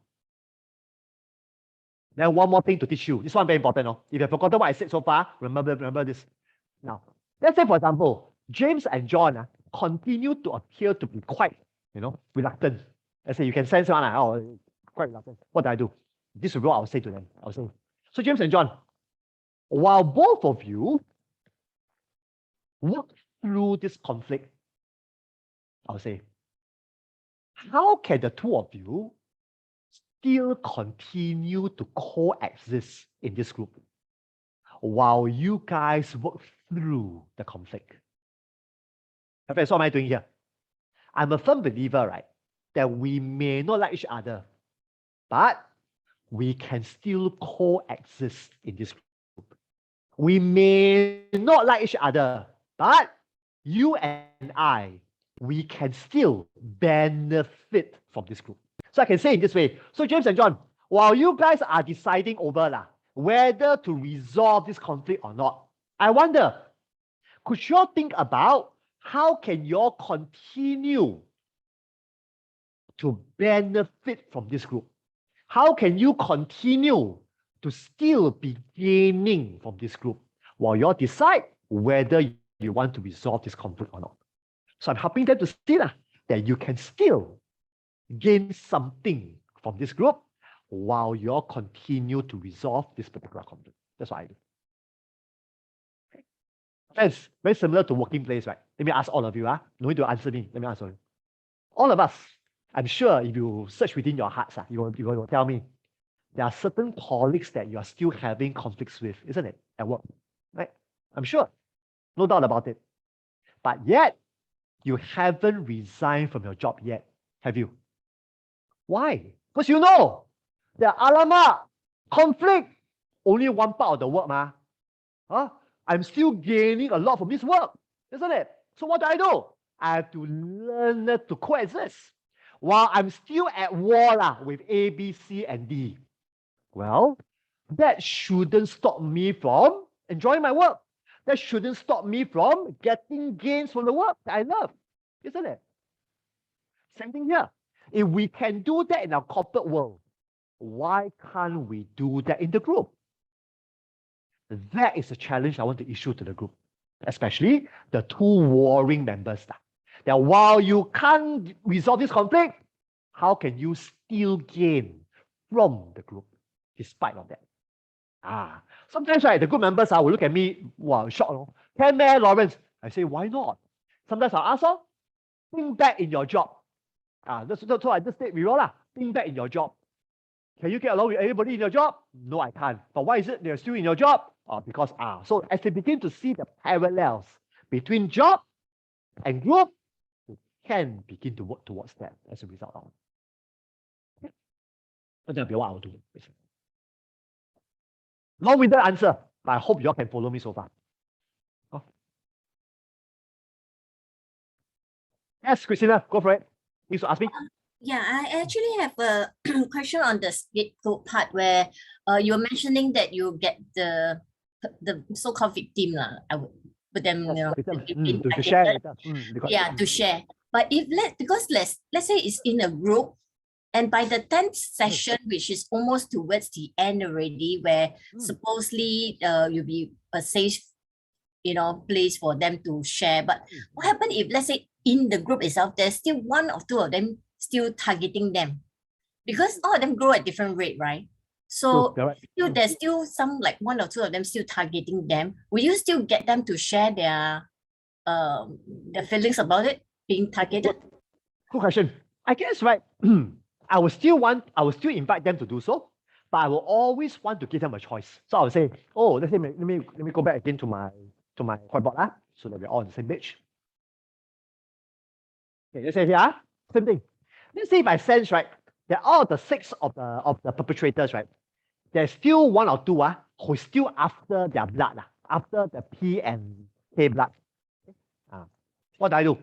Then one more thing to teach you. This one very important. If you've forgotten what I said so far, remember this. Now, let's say, for example, James and John continue to appear to be quite, reluctant. Let's say you can sense quite reluctant. What do I do? This is what I'll say to them. I'll say, so James and John, while both of you work through this conflict, I'll say, how can the two of you still continue to coexist in this group while you guys work through the conflict. My friends, what am I doing here? I'm a firm believer, right, that we may not like each other, but we can still coexist in this group. We may not like each other, but you and I, we can still benefit from this group. So I can say in this way, so James and John, while you guys are deciding over whether to resolve this conflict or not, I wonder, could you all think about how can you all continue to benefit from this group? How can you continue to still be gaining from this group while you all decide whether you want to resolve this conflict or not? So I'm helping them to see that you can still gain something from this group while you all continue to resolve this particular conflict. That's what I do. Okay. Friends, very similar to working place, right? Let me ask all of you. No need to answer me. Let me answer you. All of us, I'm sure if you search within your hearts, you're going to tell me there are certain colleagues that you are still having conflicts with, isn't it, at work? Right? I'm sure. No doubt about it. But yet, you haven't resigned from your job yet, have you? Why? Because you know that alamak, conflict, only one part of the work, I'm still gaining a lot from this work, isn't it? So what do? I have to learn to coexist while I'm still at war with A, B, C, and D. Well, that shouldn't stop me from enjoying my work. That shouldn't stop me from getting gains from the work that I love, isn't it? Same thing here. If we can do that in our corporate world, why can't we do that in the group? That is a challenge I want to issue to the group, especially the two warring members. That while you can't resolve this conflict, how can you still gain from the group despite of that? Sometimes the group members will look at me, wow, shocked. Can man, Lawrence? I say, why not? Sometimes I'll ask, think back in your job. That's what I just said, we all think back in your job. Can you get along with everybody in your job? No, I can't. But why is it they're still in your job? Because so as they begin to see the parallels between job and group, we can begin to work towards that as a result of it. That'll be what I'll do. Long-winded answer, but I hope you all can follow me so far. Yes, Christina, go for it. You should ask me.
Yeah, I actually have a question on the scapegoat part where you were mentioning that you get the so-called victim I would put them,
to share later.
To share. But if let's say it's in a group, and by the 10th session, which is almost towards the end already, where supposedly you'll be a safe, place for them to share. But what happens if, let's say, in the group itself, there's still one or two of them still targeting them? Because all of them grow at different rate, right? So there's still some, like one or two of them still targeting them. Will you still get them to share their feelings about it being targeted?
Good question. I guess, right, I will still invite them to do so, but I will always want to give them a choice. So I will say, let's say, let me go back again to my whiteboard, so that we're all on the same page. Okay, let's say here, same thing. Let's say if I sense, right, that all the 6 of the perpetrators, right, there's still 1 or 2 who's still after their blood, after the P and K blood. What do?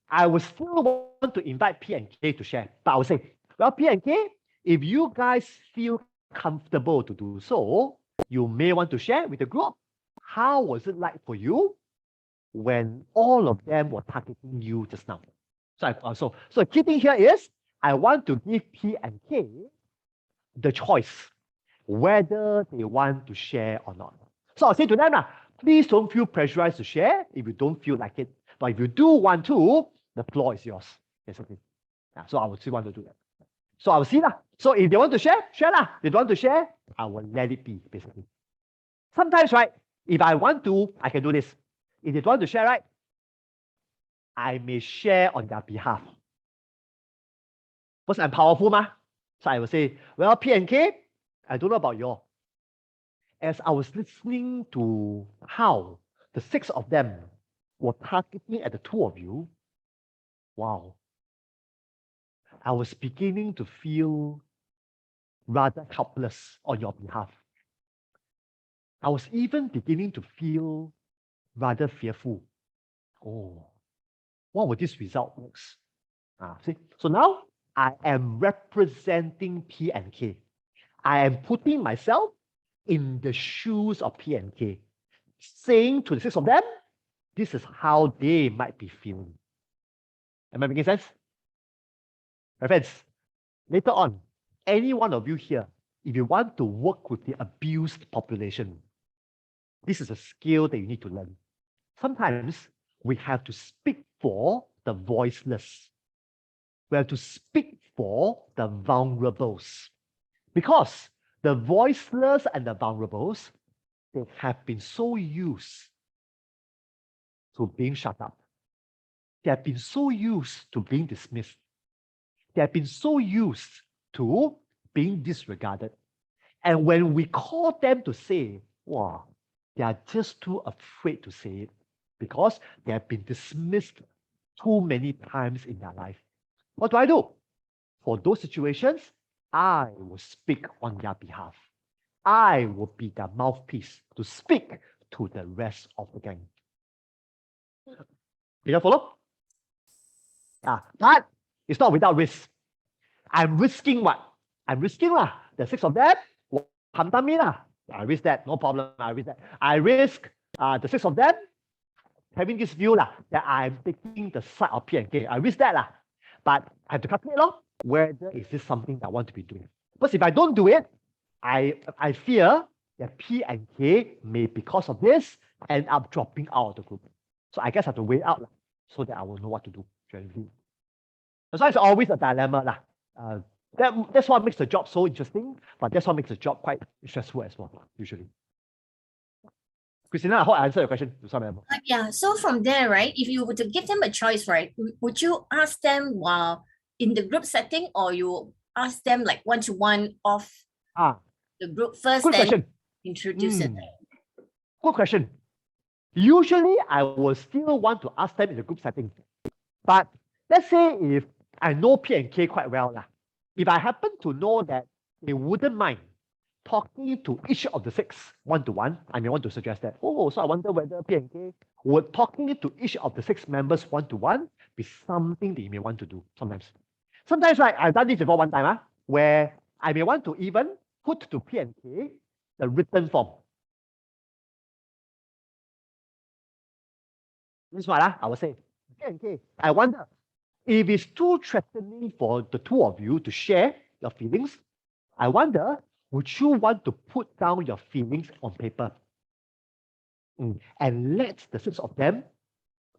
I will still want to invite P and K to share, but I will say, well, P and K, if you guys feel comfortable to do so, you may want to share with the group. How was it like for you when all of them were targeting you just now? So the key thing here is I want to give P and K the choice whether they want to share or not. So I'll say to them, please don't feel pressurized to share if you don't feel like it. But if you do want to, the floor is yours, basically. So I would still want to do that. So I will see. So if they want to share, share. If they don't want to share, I will let it be, basically. Sometimes, right, if I want to, I can do this. If they don't want to share, right, I may share on their behalf. Because I'm powerful, So I will say, well, P and K, I don't know about you. As I was listening to how the 6 of them were targeting at the 2 of you, wow, I was beginning to feel rather helpless on your behalf. I was even beginning to feel rather fearful. Oh, what would this result next? See, so now I am representing P and K. I am putting myself in the shoes of P and K, saying to the 6 of them, this is how they might be feeling. Am I making sense? My friends, later on, any one of you here, if you want to work with the abused population, this is a skill that you need to learn. Sometimes we have to speak for the voiceless. We have to speak for the vulnerables. Because the voiceless and the vulnerables, they have been so used to being shut up. They have been so used to being dismissed. They have been so used to being disregarded. And when we call them to say, wow, they are just too afraid to say it because they have been dismissed too many times in their life. What do? For those situations, I will speak on their behalf. I will be their mouthpiece to speak to the rest of the gang. Did you follow? But it's not without risk. I'm risking what? I'm risking the 6 of them. I risk that, no problem. I risk that. I risk the 6 of them having this view that I'm taking the side of P and K. I risk that. But I have to calculate whether is this something that I want to be doing. Because if I don't do it, I fear that P and K may, because of this, end up dropping out of the group. So I guess I have to weigh out so that I will know what to do. That's why it's always a dilemma. That's what makes the job so interesting, but that's what makes the job quite stressful as well, usually. Christina, I hope I answered your question to some level.
Yeah, so from there, right, if you were to give them a choice, right, would you ask them while in the group setting, or you ask them like one-to-one off the group first,
Good
then
question.
introduce it?
Good question. Usually, I will still want to ask them in the group setting. But let's say if I know P and K quite well, if I happen to know that they wouldn't mind talking to each of the 6 one-to-one, I may want to suggest that, so I wonder whether P and K would talking to each of the 6 members one-to-one be something that you may want to do sometimes. Sometimes, right, I've done this before one time, where I may want to even put to P and K the written form. This is what I will say. P and K, I wonder, if it's too threatening for the 2 of you to share your feelings, I wonder, would you want to put down your feelings on paper and let the 6 of them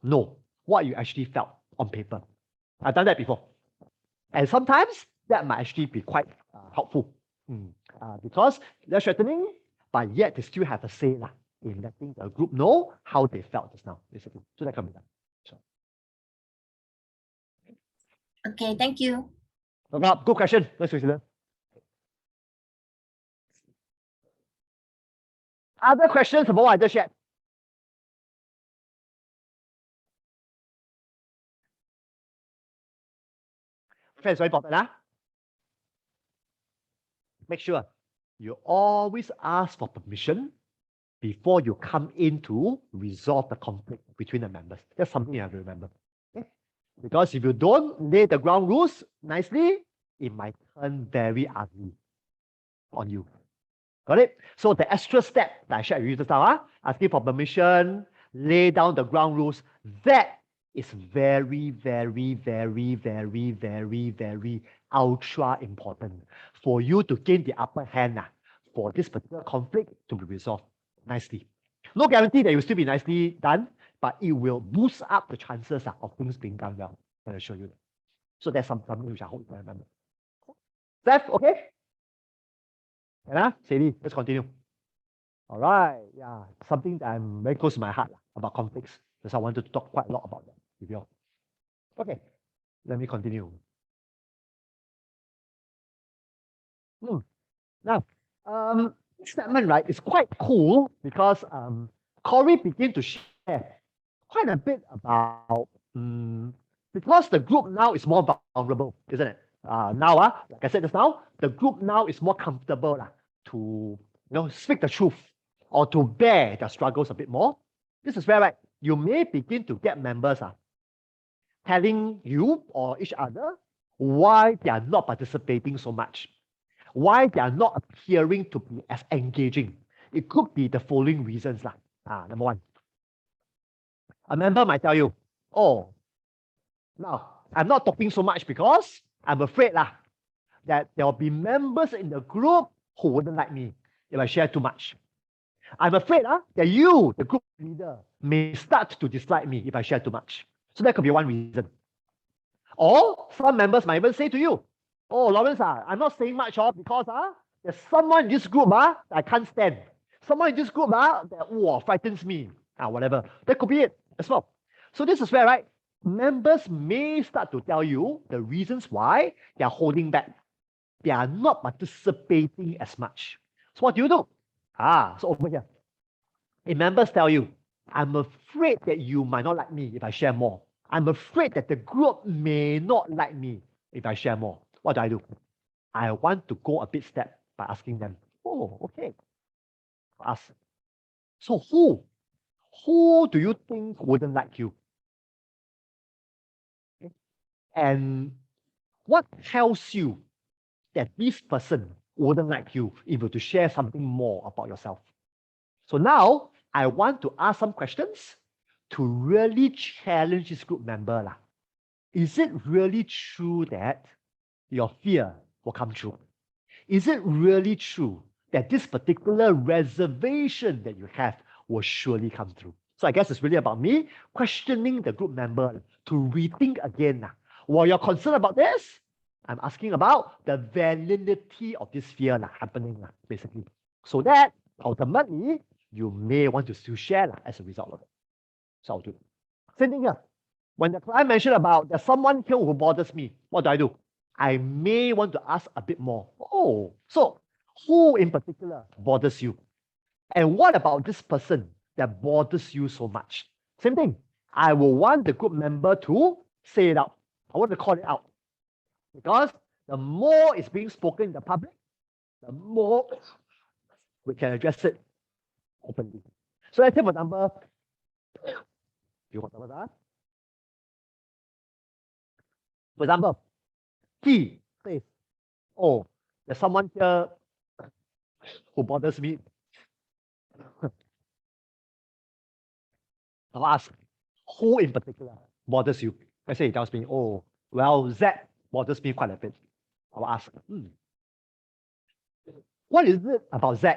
know what you actually felt on paper? I've done that before. And sometimes that might actually be quite helpful because they're threatening, but yet they still have a say in letting the group know how they felt just now, basically. So that can be done.
Okay, thank you.
Good question. Let's consider. Other questions about what I just shared? Friends, very important. Make sure you always ask for permission before you come in to resolve the conflict between the members. That's something you have to remember. Okay? Because if you don't lay the ground rules nicely, it might turn very ugly on you. Got it? So the extra step that I shared with you just now, asking for permission, lay down the ground rules, that is very, very, very, very, very, very ultra important for you to gain the upper hand for this particular conflict to be resolved nicely. No guarantee that it will still be nicely done, but it will boost up the chances of things being done well. I will show you that. So that's something which I hope you remember. Steph, okay? Yeah, Sadie, let's continue. All right, yeah, something that I'm very close to my heart about conflicts, because I wanted to talk quite a lot about that with you all. Okay, let me continue. Hmm. Now, this segment, right, is quite cool because Corey began to share quite a bit about because the group now is more vulnerable, isn't it? Now, like I said just now, the group now is more comfortable to speak the truth or to bear their struggles a bit more. This is where, right, you may begin to get members telling you or each other why they are not participating so much, why they are not appearing to be as engaging. It could be the following reasons. Number one, a member might tell you, oh, now I'm not talking so much because I'm afraid that there will be members in the group who wouldn't like me if I share too much. I'm afraid that you, the group leader, may start to dislike me if I share too much. So that could be one reason. Or some members might even say to you, oh, Lawrence, I'm not saying much because there's someone in this group I can't stand. Someone in this group that frightens me. Whatever. That could be it as well. So this is where, right, members may start to tell you the reasons why they are holding back. They are not participating as much. So what do you do? So over here, if members tell you, I'm afraid that you might not like me if I share more. I'm afraid that the group may not like me if I share more. What do? I want to go a bit step by asking them, oh, okay. Ask. So who do you think wouldn't like you? Okay. And what tells you that this person wouldn't like you if you were to share something more about yourself? So now I want to ask some questions to really challenge this group member. Is it really true that your fear will come true? Is it really true that this particular reservation that you have will surely come through? So I guess it's really about me questioning the group member to rethink again. While you're concerned about this, I'm asking about the validity of this fear happening, basically. So that ultimately, you may want to still share as a result of it. So I'll do it. Same thing here. When the client mentioned about there's someone here who bothers me, what do? I may want to ask a bit more. Oh, so who in particular bothers you? And what about this person that bothers you so much? Same thing. I will want the group member to say it out. I want to call it out. Because the more it's being spoken in the public, the more we can address it openly. So let's take for example, for example, he says, oh, there's someone here who bothers me. I'll ask, who in particular bothers you? Let's say he tells me, oh, well, Z bothers me quite a bit. I'll ask, what is it about Z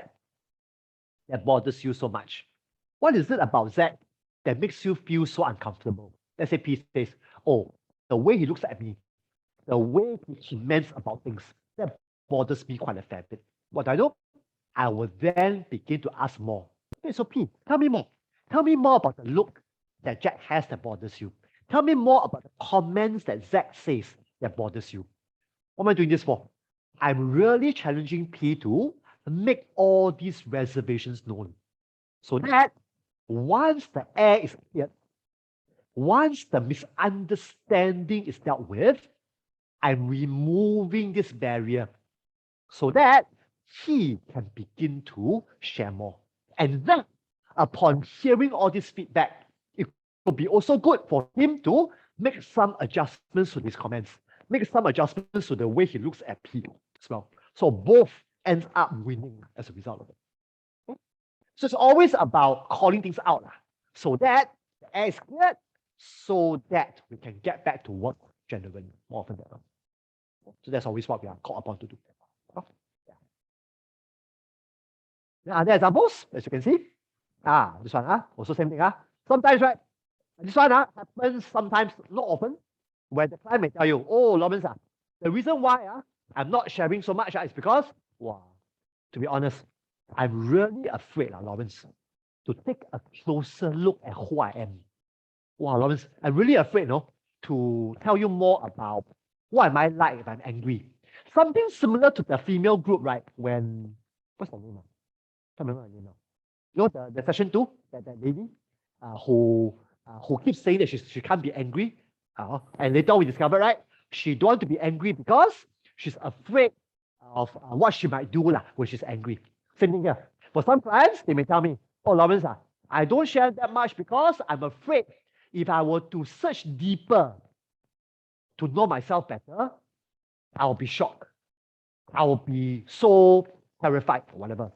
that bothers you so much? What is it about Z that makes you feel so uncomfortable? Let's say P says, oh, the way he looks at me, the way he comments about things, that bothers me quite a fair bit. What do? I will then begin to ask more. Okay, so P, tell me more. Tell me more about the look that Jack has that bothers you. Tell me more about the comments that Zach says that bothers you. What am I doing this for? I'm really challenging P to make all these reservations known. So that once the air is cleared, once the misunderstanding is dealt with, I'm removing this barrier so that he can begin to share more. And then, upon hearing all this feedback, it will be also good for him to make some adjustments to his comments, make some adjustments to the way he looks at people as well. So both ends up winning as a result of it. Okay? So it's always about calling things out so that the air is cleared, so that we can get back to work generally more often than not. So that's always what we are called upon to do. Are there examples, as you can see? This one, also same thing. Sometimes, right, this one happens sometimes, not often, where the client may tell you, oh, Lawrence, the reason why I'm not sharing so much is because, to be honest, I'm really afraid, Lawrence, to take a closer look at who I am. Lawrence, I'm really afraid, to tell you more about what am I like if I'm angry. Something similar to the female group, right? When, what's her name? Can't remember her name now. You know, the session 2, that lady who keeps saying that she can't be angry. And later on we discovered, right? She don't want to be angry because she's afraid of what she might do when she's angry. Same thing here. For some clients, they may tell me, oh, Lawrence, I don't share that much because I'm afraid if I were to search deeper to know myself better, I'll be shocked. I will be so terrified or whatever.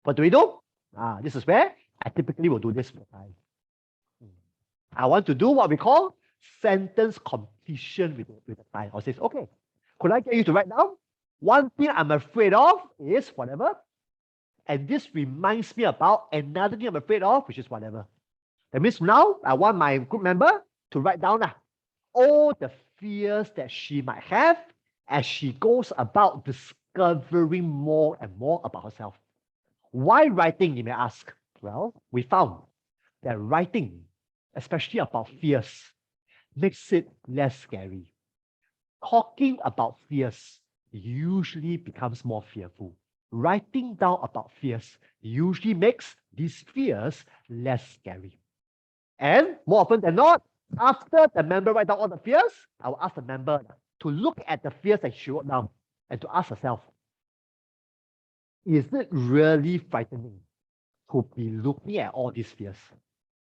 What do we do? This is where I typically will do this for time. I want to do what we call sentence completion with the client. Or says, okay, could I get you to write down? One thing I'm afraid of is whatever. And this reminds me about another thing I'm afraid of, which is whatever. That means now I want my group member to write down all the fears that she might have as she goes about discovering more and more about herself. Why writing, you may ask? Well, we found that writing, especially about fears, makes it less scary. Talking about fears usually becomes more fearful. Writing down about fears usually makes these fears less scary. And more often than not, after the member writes down all the fears, I will ask the member to look at the fears that she wrote down and to ask herself, is it really frightening to be looking at all these fears?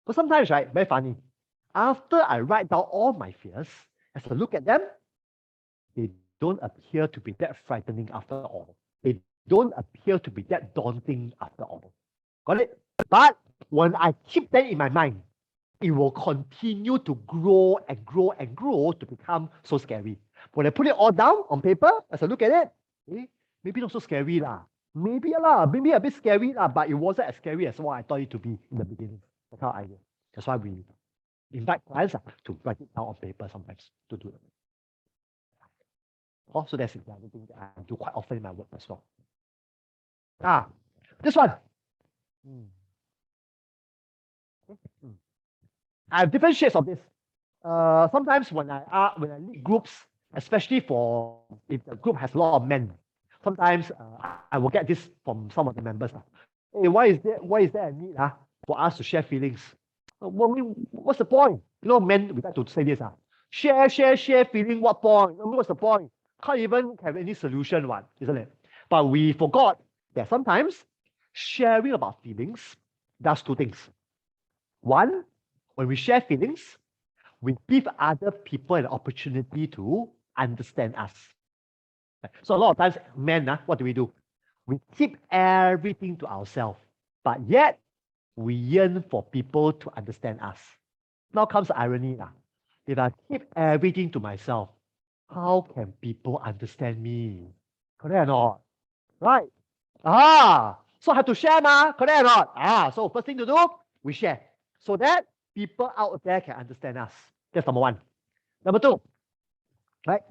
But sometimes, right, very funny. After I write down all my fears, as I look at them, they don't appear to be that frightening after all. They don't appear to be that daunting after all. Got it? But when I keep them in my mind, it will continue to grow and grow and grow to become so scary. When I put it all down on paper, as I look at it, maybe not so scary Maybe a bit scary but it wasn't as scary as what I thought it to be in the beginning. That's our idea. That's why we invite clients to write it down on paper sometimes to do it. Also, that's another thing that I do quite often in my work as well. This one. I have different shades of this. Sometimes when I lead groups, especially if the group has a lot of men, sometimes I will get this from some of the members. Hey, why is there a need for us to share feelings? What's the point? You know, men, we like to say this. Share feeling, what point? What's the point? Can't even have any solution, isn't it? But we forgot that sometimes sharing about feelings does two things. One, when we share feelings, we give other people an opportunity to understand us. So a lot of times, men, what do? We keep everything to ourselves, but yet we yearn for people to understand us. Now comes the irony. If I keep everything to myself, how can people understand me? Correct or not? Right? So I have to share, correct or not? So first thing to do, we share so that people out there can understand us. That's number one. Number two, right?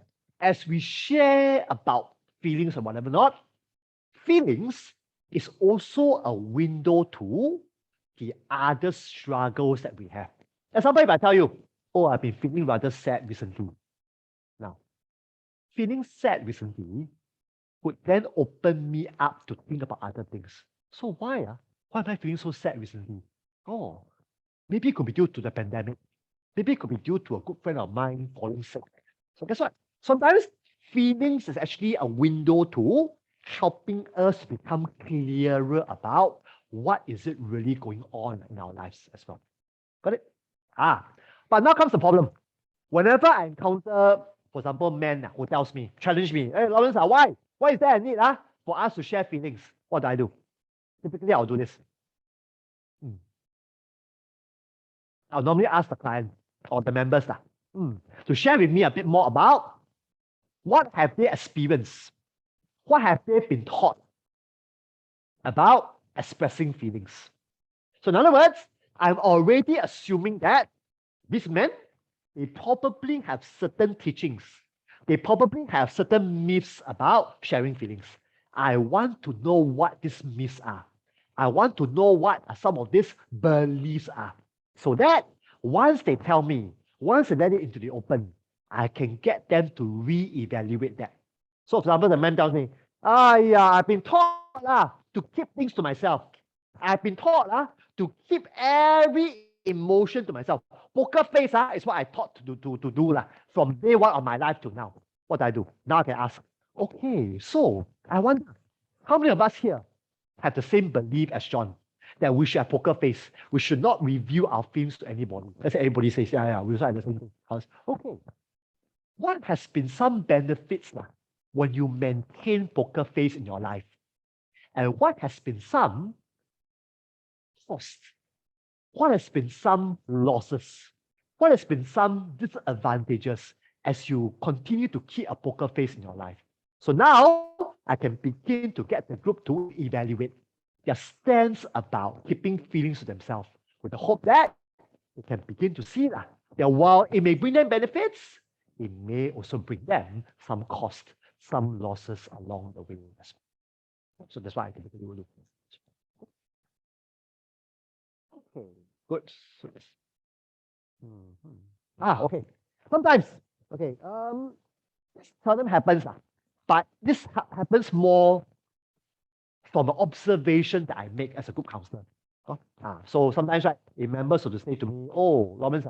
As we share about feelings and whatever not, feelings is also a window to the other struggles that we have. Example, if I tell you, oh, I've been feeling rather sad recently. Now, feeling sad recently would then open me up to think about other things. So why? Why am I feeling so sad recently? Oh, maybe it could be due to the pandemic. Maybe it could be due to a good friend of mine falling sick. So guess what? Sometimes feelings is actually a window to helping us become clearer about what is it really going on in our lives as well. Got it? But now comes the problem. Whenever I encounter, for example, men who challenge me, hey, Lawrence, why? Why is there a need for us to share feelings? What do? Typically, I'll do this. I'll normally ask the client or the members to share with me a bit more about what have they experienced, what have they been taught about expressing feelings. So in other words, I'm already assuming that these men, they probably have certain teachings. They probably have certain myths about sharing feelings. I want to know what these myths are. I want to know what some of these beliefs are. So that once they tell me, once they let it into the open, I can get them to reevaluate that. So, for example, the man tells me, yeah, I've been taught to keep things to myself. I've been taught to keep every emotion to myself. Poker face is what I taught to do from day one of my life to now. What do I do? Now I can ask, okay, so I wonder, how many of us here have the same belief as John? That we should have poker face. We should not reveal our feelings to anybody. Let's say everybody says, yeah, we also have the same thing. Okay. What has been some benefits when you maintain poker face in your life? And what has been some cost? What has been some losses? What has been some disadvantages as you continue to keep a poker face in your life? So now I can begin to get the group to evaluate their stance about keeping feelings to themselves, with the hope that they can begin to see that while it may bring them benefits, it may also bring them some cost, some losses along the way as well. So that's why I typically will look. Okay, good. So this. Okay. Sometimes, okay, this seldom happens, but this happens more from an observation that I make as a group counselor. So sometimes, right, a member so to say to me, oh, Lawrence,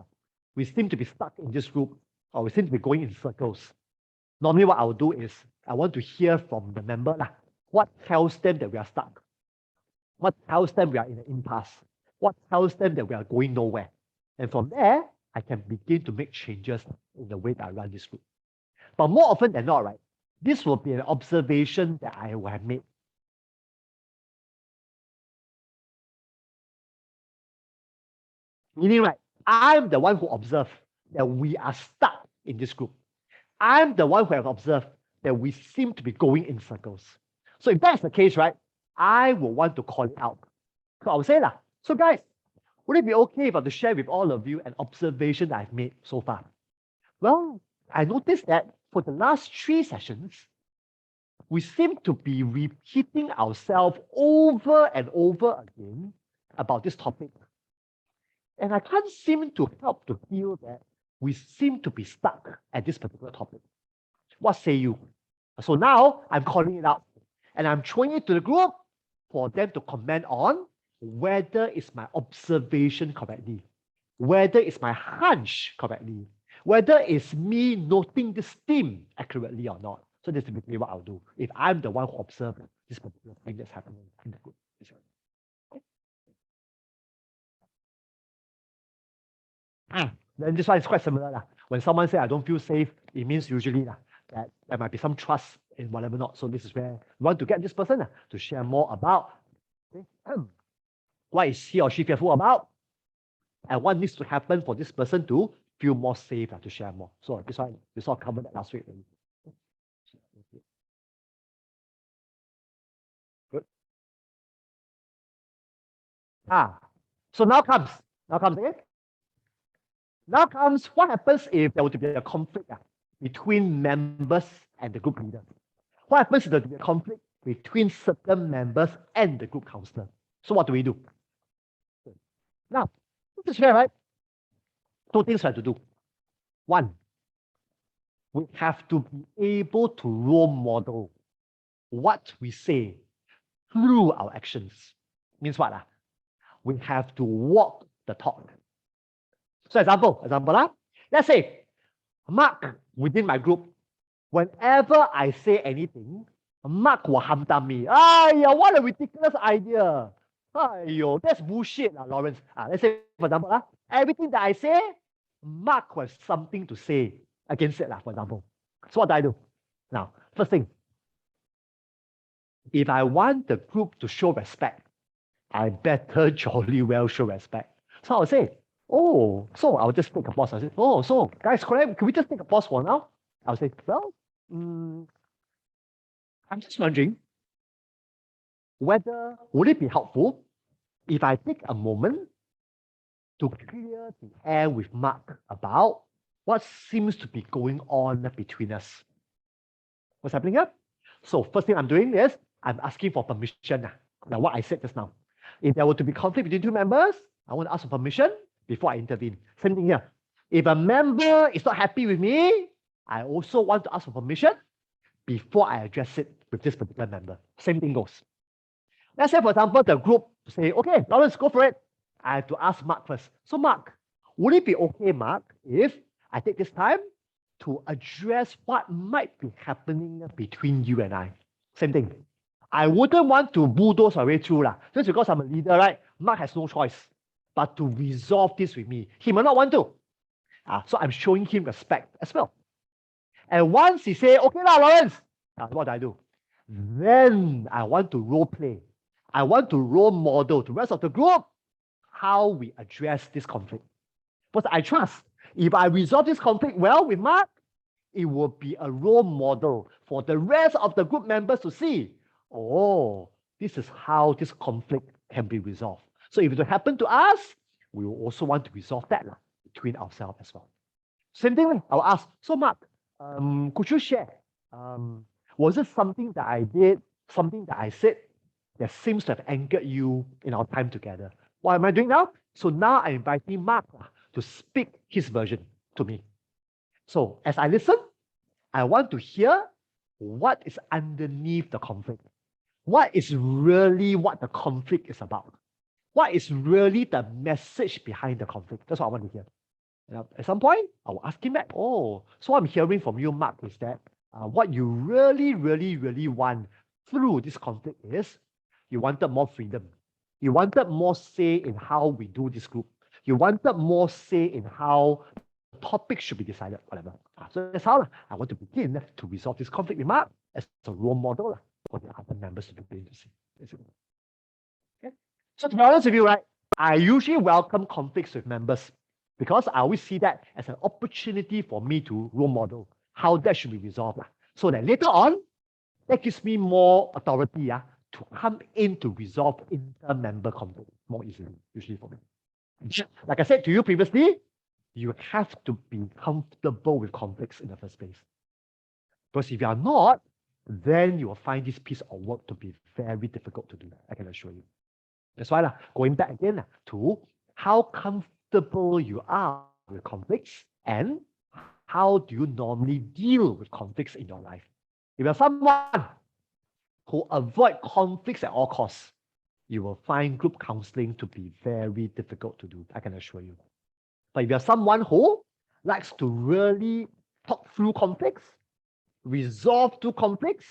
we seem to be stuck in this group, or we seem to be going in circles. Normally what I'll do is I want to hear from the member what tells them that we are stuck, what tells them we are in an impasse, what tells them that we are going nowhere. And from there, I can begin to make changes in the way that I run this group. But more often than not, right, this will be an observation that I will have made. Meaning, right, I'm the one who observed that we are stuck in this group. I'm the one who have observed that we seem to be going in circles. So if that's the case, right, I will want to call it out. So I will say, so guys, would it be okay if I were to share with all of you an observation that I've made so far? Well, I noticed that for the last 3 sessions, we seem to be repeating ourselves over and over again about this topic. And I can't seem to help to feel that we seem to be stuck at this particular topic. What say you? So now I'm calling it out and I'm throwing it to the group for them to comment on whether it's my observation correctly, whether it's my hunch correctly, whether it's me noting this theme accurately or not. So that's typically what I'll do if I'm the one who observed this particular thing that's happening in the group. Then this one is quite similar. When someone says, I don't feel safe, it means usually that there might be some trust in whatever not. So this is where we want to get this person to share more about what is he or she fearful about and what needs to happen for this person to feel more safe to share more. So this one, we sort of covered that last week. Good. So now comes again. Now comes what happens if there were to be a conflict between members and the group leader. What happens if there were to be a conflict between certain members and the group counselor? So what do we do? Now, this is fair, right? 2 things we have to do. 1, we have to be able to role model what we say through our actions. Means what? We have to walk the talk. So example, let's say Mark within my group, whenever I say anything, Mark will hamdam me. What a ridiculous idea. That's bullshit, Lawrence. Let's say, for example, everything that I say, Mark has something to say against it, for example. So what do I do? Now, first thing, if I want the group to show respect, I better jolly well show respect. So I'll say, so I'll just take a pause. I'll say, so guys, can we just take a pause for now? I'll say, well, I'm just wondering whether would it be helpful if I take a moment to clear the air with Mark about what seems to be going on between us. What's happening here? So first thing I'm doing is I'm asking for permission. Now what I said just now. If there were to be conflict between 2 members, I want to ask for permission before I intervene. Same thing here. If a member is not happy with me, I also want to ask for permission before I address it with this particular member. Same thing goes. Let's say, for example, the group say, okay, Lawrence, go for it. I have to ask Mark first. So Mark, would it be okay, Mark, if I take this time to address what might be happening between you and I? Same thing. I wouldn't want to bulldoze our way through. Just because I'm a leader, right? Mark has no choice but to resolve this with me. He might not want to. So I'm showing him respect as well. And once he say, okay, Lawrence, what do I do? Then I want to role play. I want to role model to the rest of the group how we address this conflict. Because I trust if I resolve this conflict well with Mark, it will be a role model for the rest of the group members to see, oh, this is how this conflict can be resolved. So if it happen to us, we will also want to resolve that between ourselves as well. Same thing, I'll ask, so Mark, could you share? Was it something that I did, something that I said that seems to have angered you in our time together? What am I doing now? So now I'm inviting Mark to speak his version to me. So as I listen, I want to hear what is underneath the conflict. What is really what the conflict is about? What is really the message behind the conflict? That's what I want to hear. At some point, I will ask him back, oh, so what I'm hearing from you, Mark, is that what you really, really, really want through this conflict is you wanted more freedom. You wanted more say in how we do this group. You wanted more say in how topics should be decided, whatever. So that's how I want to begin to resolve this conflict with Mark as a role model for the other members to begin to see. Okay? So to be honest with you, right, I usually welcome conflicts with members because I always see that as an opportunity for me to role model how that should be resolved. So that later on, that gives me more authority to come in to resolve inter-member conflict more easily, usually for me. Like I said to you previously, you have to be comfortable with conflicts in the first place. Because if you are not, then you will find this piece of work to be very difficult to do, I can assure you. That's why, going back again to how comfortable you are with conflicts and how do you normally deal with conflicts in your life. If you're someone who avoid conflicts at all costs, you will find group counseling to be very difficult to do, I can assure you. But if you're someone who likes to really talk through conflicts, resolve through conflicts,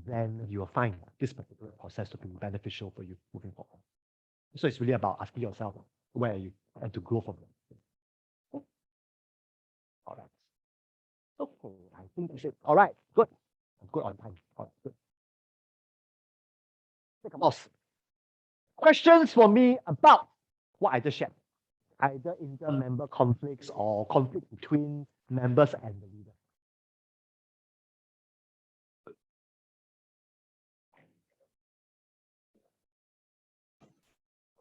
then you will find this particular process to be beneficial for you moving forward. So it's really about asking yourself, where are you? And to grow from there. Okay. All right. Okay, I think that's it. All right, good. I'm good on time. All right, good. Take a pause. Questions for me about what I just shared, either inter-member conflicts or conflict between members and the leader.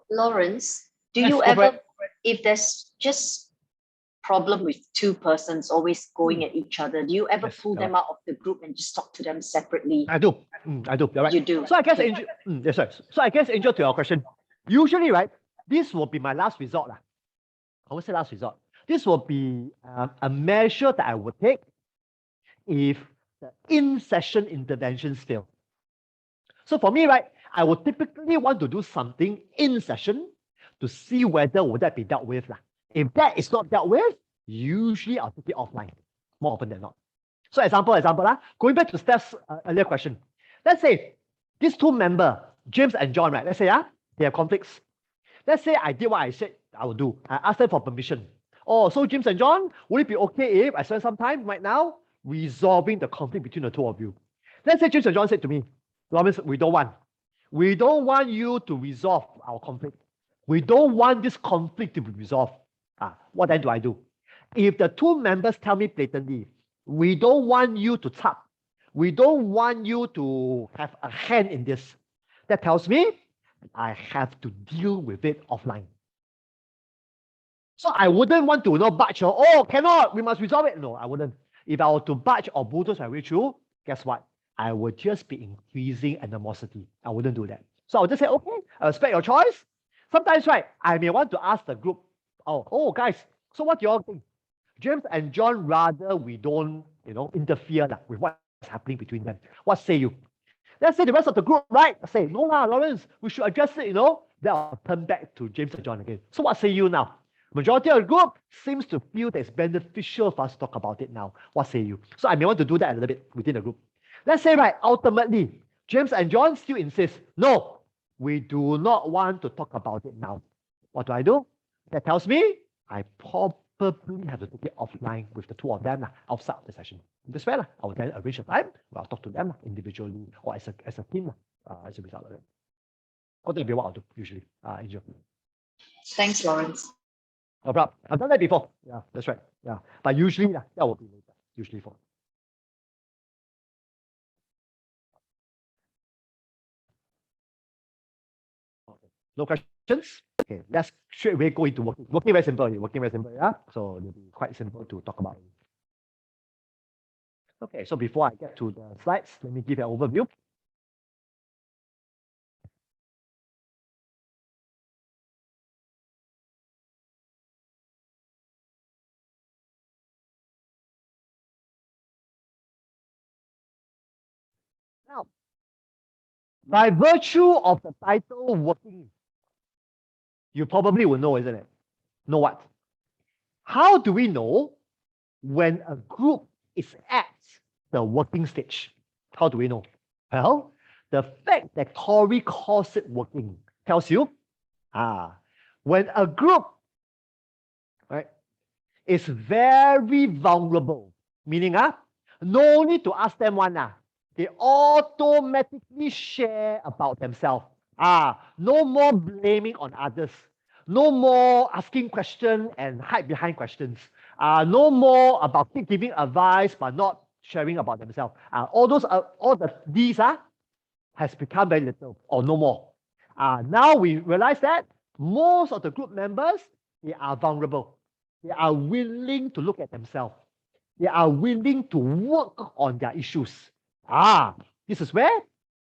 Lawrence, do
Yes,
you
go for
ever,
it.
if there's just problem with two persons always going at each other, do you ever
Yes,
pull them
correct.
out of the group and just talk to them separately?
I do. I do. You're right.
You do.
So I guess,
Okay.
Angel, yes, sir. So I guess, Angel, to your question, usually, right, this will be my last resort. I would say last resort. This will be a measure that I would take if the in-session interventions fail. So for me, right, I would typically want to do something in session to see whether would that be dealt with. If that is not dealt with, usually I'll take it offline, more often than not. So example, going back to Steph's earlier question. Let's say these two members, James and John, right? Let's say they have conflicts. Let's say I did what I said I would do. I asked them for permission. Oh, so James and John, would it be okay if I spend some time right now resolving the conflict between the two of you? Let's say James and John said to me, Lawrence, we don't want you to resolve our conflict. We don't want this conflict to be resolved. What then do I do? If the two members tell me blatantly, we don't want you to tap, we don't want you to have a hand in this, that tells me I have to deal with it offline. So I wouldn't want to budge, cannot, we must resolve it. No, I wouldn't. If I were to budge or bulldoze my way through, guess what? I would just be increasing animosity. I wouldn't do that. So I would just say, okay, I respect your choice. Sometimes, right, I may want to ask the group, oh guys, so what do you all think? James and John, rather we don't, interfere with what happening between them. What say you? Let's say the rest of the group, right? Say, no lah, Lawrence, we should address it, Then I'll turn back to James and John again. So what say you now? Majority of the group seems to feel that it's beneficial for us to talk about it now. What say you? So I may want to do that a little bit within the group. Let's say, right, ultimately, James and John still insist, no, we do not want to talk about it now. What do? That tells me I probably have to take it offline with the two of them outside of the session. This way, I will then arrange a time where I'll talk to them individually or as a team as a result of it. Or that'll be what I'll do usually, Angel.
Thanks, Lawrence.
No problem. I've done that before. Yeah, that's right. Yeah, but usually that will be later. Usually for. Okay. No questions? Okay, let's straight away go into working. Working very simple. Working very simple, yeah? So it'll be quite simple to talk about. Okay, so before I get to the slides, let me give you an overview. Now, by virtue of the title working, you probably will know, isn't it? Know what? How do we know when a group is at the working stage? How do we know? Well, the fact that Corey calls it working tells you, when a group, right, is very vulnerable, meaning no need to ask them one, they automatically share about themselves. No more blaming on others. No more asking questions and hide behind questions. No more about keep giving advice but not sharing about themselves. These has become very little or no more. Now we realize that most of the group members, they are vulnerable. They are willing to look at themselves. They are willing to work on their issues. This is where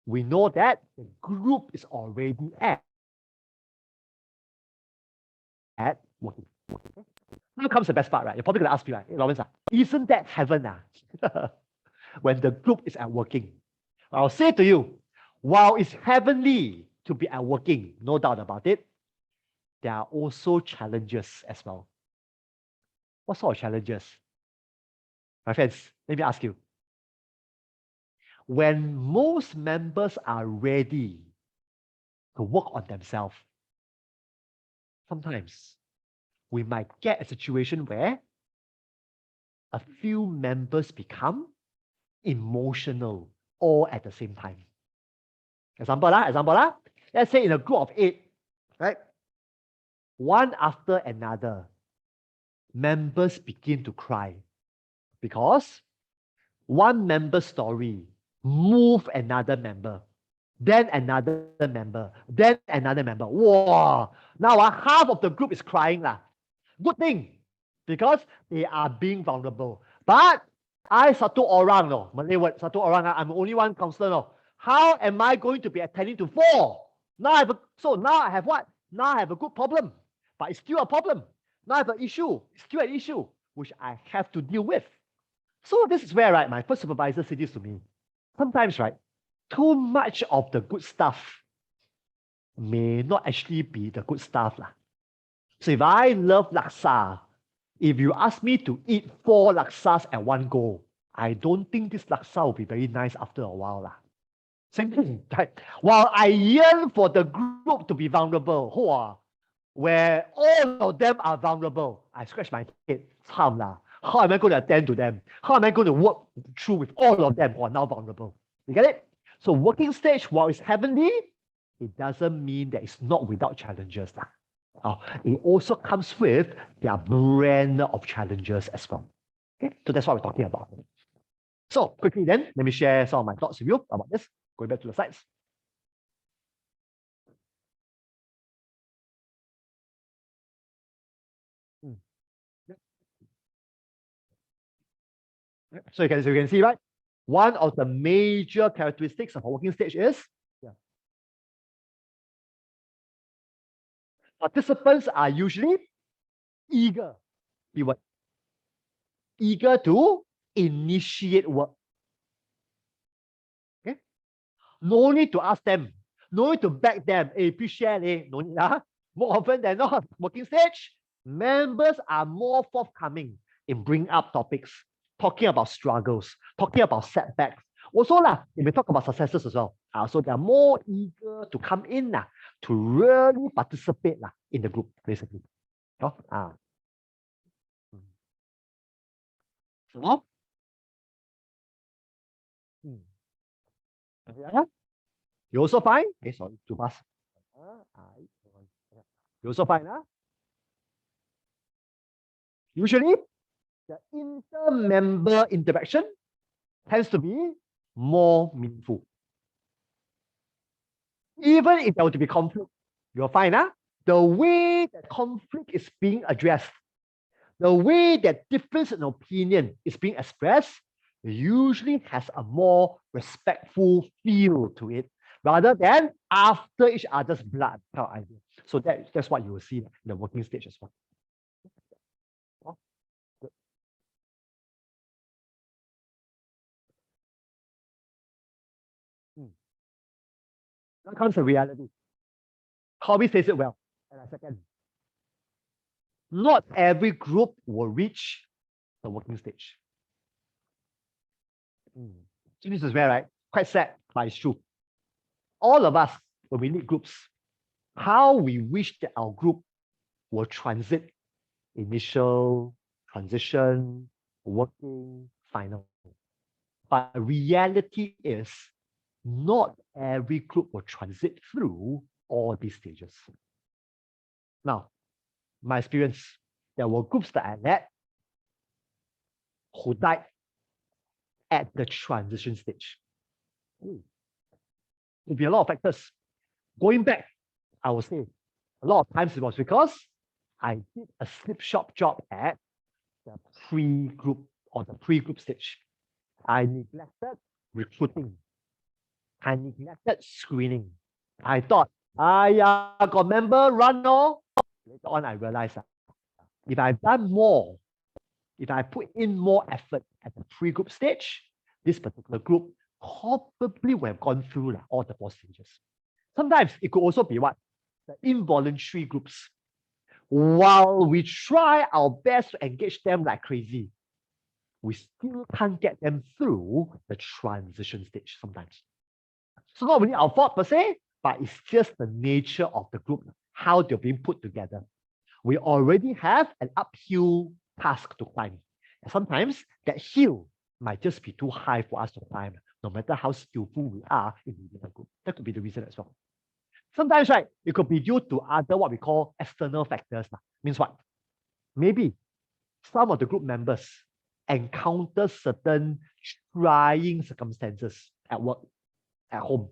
we know that the group is already at working. Now comes the best part, right? You're probably going to ask me, right? Hey, Lawrence, isn't that heaven when the group is at working? I'll say to you, while it's heavenly to be at working, no doubt about it, there are also challenges as well. What sort of challenges? My friends, let me ask you. When most members are ready to work on themselves, sometimes we might get a situation where a few members become emotional all at the same time. Example. Let's say in a group of 8, right? One after another, members begin to cry because one member's story move another member, then another member, then another member. Wow! Now half of the group is crying. Good thing, because they are being vulnerable. But I satu orang, Malay word, satu orang, I'm only one counselor. How am I going to be attending to 4? Now I have what? Now I have a good problem, but it's still a problem. Now I have an issue, it's still an issue, which I have to deal with. So this is where, right, my first supervisor said this to me. Sometimes, right, too much of the good stuff may not actually be the good stuff. So if I love laksa, if you ask me to eat 4 laksas at one go, I don't think this laksa will be very nice after a while. Same thing, right? While I yearn for the group to be vulnerable, where all of them are vulnerable, I scratch my head. How am I going to attend to them? How am I going to work through with all of them who are now vulnerable? You get it? So working stage, while it's heavenly, it doesn't mean that it's not without challenges. It also comes with their brand of challenges as well. Okay, so that's what we're talking about. So quickly then, let me share some of my thoughts with you about this. Going back to the slides. So you can see, right? One of the major characteristics of a working stage is participants are usually eager to initiate work. No need to ask them. No need to beg them. Hey, please share. No need. More often than not, working stage, members are more forthcoming in bringing up topics, talking about struggles, talking about setbacks. Also, they may talk about successes as well. So they are more eager to come in to really participate in the group, basically. So, you also find, sorry, to pass. You also find, usually the inter-member interaction tends to be more meaningful. Even if there were to be conflict, you'll find the way that conflict is being addressed, the way that difference in opinion is being expressed, usually has a more respectful feel to it, rather than after each other's blood kind of idea. So that's what you will see in the working stage as well. Now comes the reality. Hobby says it well. And I second. Not every group will reach the working stage. So this is where, right? Quite sad, but it's true. All of us, when we lead groups, how we wish that our group will transit initial, transition, working, final. But reality is not every group will transit through all these stages. Now, my experience, there were groups that I led who died at the transition stage. There'll be a lot of factors. Going back, I would say a lot of times it was because I did a slipshod job at the pre-group or the pre-group stage. I neglected recruiting. I neglected screening. I thought, got member run all. Later on, I realized if I've done more, if I put in more effort at the pre-group stage, this particular group probably would have gone through all the 4 stages. Sometimes it could also be what? The involuntary groups. While we try our best to engage them like crazy, we still can't get them through the transition stage sometimes. It's not really our fault per se, but it's just the nature of the group, how they're being put together. We already have an uphill task to climb. And sometimes that hill might just be too high for us to climb, no matter how skillful we are in leading a group. That could be the reason as well. Sometimes, right, it could be due to other what we call external factors. Means what? Maybe some of the group members encounter certain trying circumstances at work, at home,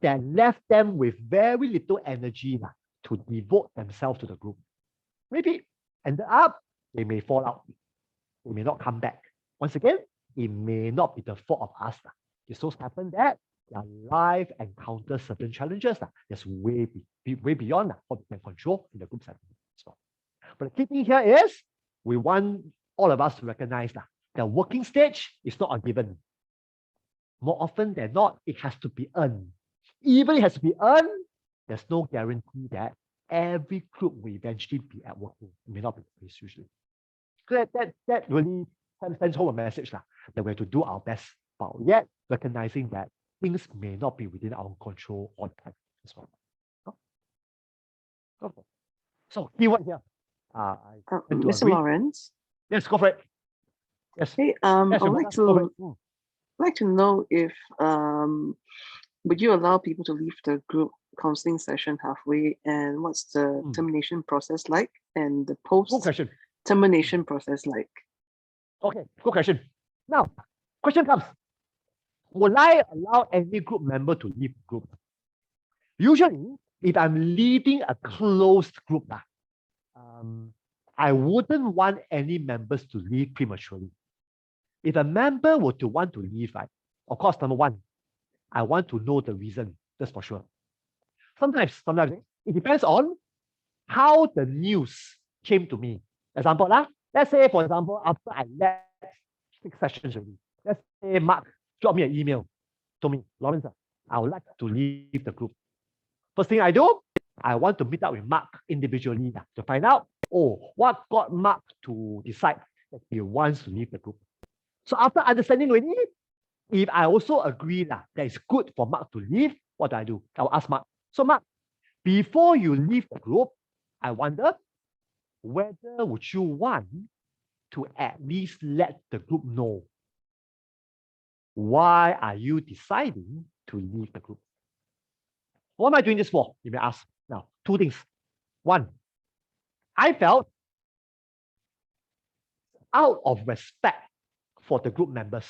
that left them with very little energy to devote themselves to the group. Maybe ended up, they may fall out. They may not come back. Once again, it may not be the fault of us. It so happens that their life encounters certain challenges that's way beyond what we can control in the group setting as well. But the key thing here is we want all of us to recognize that the working stage is not a given. More often than not, it has to be earned. Even it has to be earned, there's no guarantee that every group will eventually be at working. It may not be the case usually. So that really sends home a message that we have to do our best, but yet recognizing that things may not be within our control all the time as well. Okay. So keyword here.
Mr. Lawrence.
Yes, go for it. Yes.
Hey, I would like to know if would you allow people to leave the group counseling session halfway, and what's the termination process like, and the post termination process like?
Okay, good question. Now, question comes: would I allow any group member to leave the group? Usually, if I'm leading a closed group, I wouldn't want any members to leave prematurely. If a member were to want to leave, right, of course, number one, I want to know the reason, that's for sure. Sometimes it depends on how the news came to me. Example, let's say, for example, after I left 6 sessions already, let's say Mark dropped me an email, told me, Lawrence, I would like to leave the group. First thing I do, I want to meet up with Mark individually to find out, what got Mark to decide that he wants to leave the group. So after understanding already, if I also agree that it's good for Mark to leave, what do? I'll ask Mark. So Mark, before you leave the group, I wonder whether would you want to at least let the group know why are you deciding to leave the group? What am I doing this for? You may ask. Now, two things. One, I felt out of respect for the group members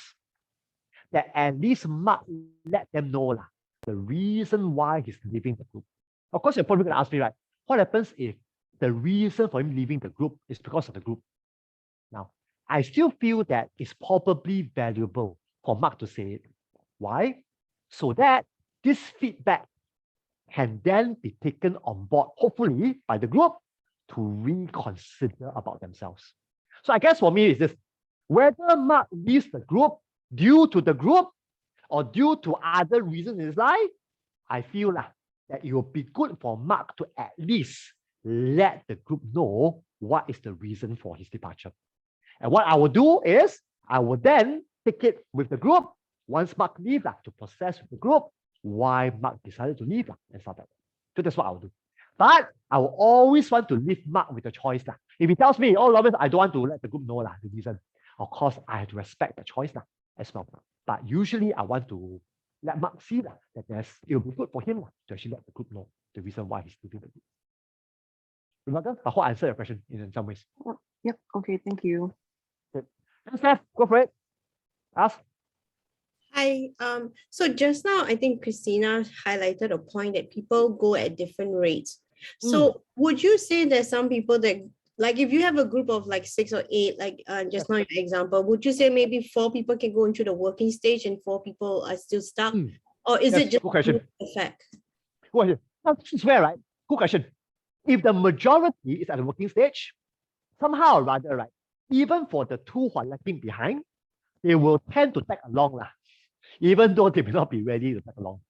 that at least Mark let them know the reason why he's leaving the group. Of course, you're probably going to ask me, right? What happens if the reason for him leaving the group is because of the group? Now, I still feel that it's probably valuable for Mark to say it. Why? So that this feedback can then be taken on board, hopefully by the group, to reconsider about themselves. So I guess for me, it's this: whether Mark leaves the group due to the group or due to other reasons in his life, I feel that it will be good for Mark to at least let the group know what is the reason for his departure. And what I will do is, I will then take it with the group once Mark leaves to process with the group why Mark decided to leave and stuff like that. So that's what I will do. But I will always want to leave Mark with the choice. If he tells me, Robert, I don't want to let the group know the reason, of course, I have to respect the choice as well. But usually I want to let Mark see that it will be good for him to actually let the group know the reason why he's leaving the group. Rebecca, I hope I answered your question in some ways.
Yep. Okay. Thank you.
Good. Steph, go for it. Ask.
Hi. So just now, I think Christina highlighted a point that people go at different rates. So would you say there's some people that, like, if you have a group of like 6 or 8, like just now your example, would you say maybe 4 people can go into the working stage and 4 people are still stuck? Or is it just
good question.
effect?
Good question. Now, this is fair, right? Good question. If the majority is at the working stage, somehow or rather, right, even for the 2 who are lagging behind, they will tend to tag along, even though they may not be ready to tag along.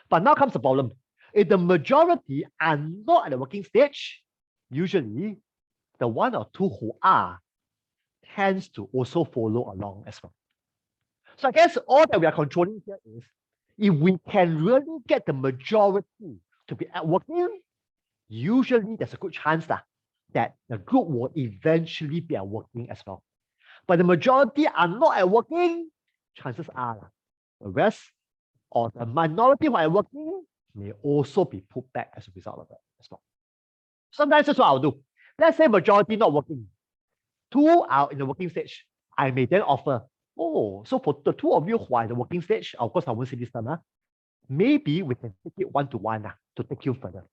But now comes the problem. If the majority are not at the working stage, usually the 1 or 2 who are tends to also follow along as well. So I guess all that we are controlling here is, if we can really get the majority to be at working, usually there's a good chance that the group will eventually be at working as well. But the majority are not at working, chances are the rest or the minority who are working may also be put back as a result of that as well. Sometimes that's what I'll do. Let's say majority not working, 2 are in the working stage. I may then offer, so for the 2 of you who are in the working stage, of course I won't say this time, maybe we can take it 1-to-1 to take you further.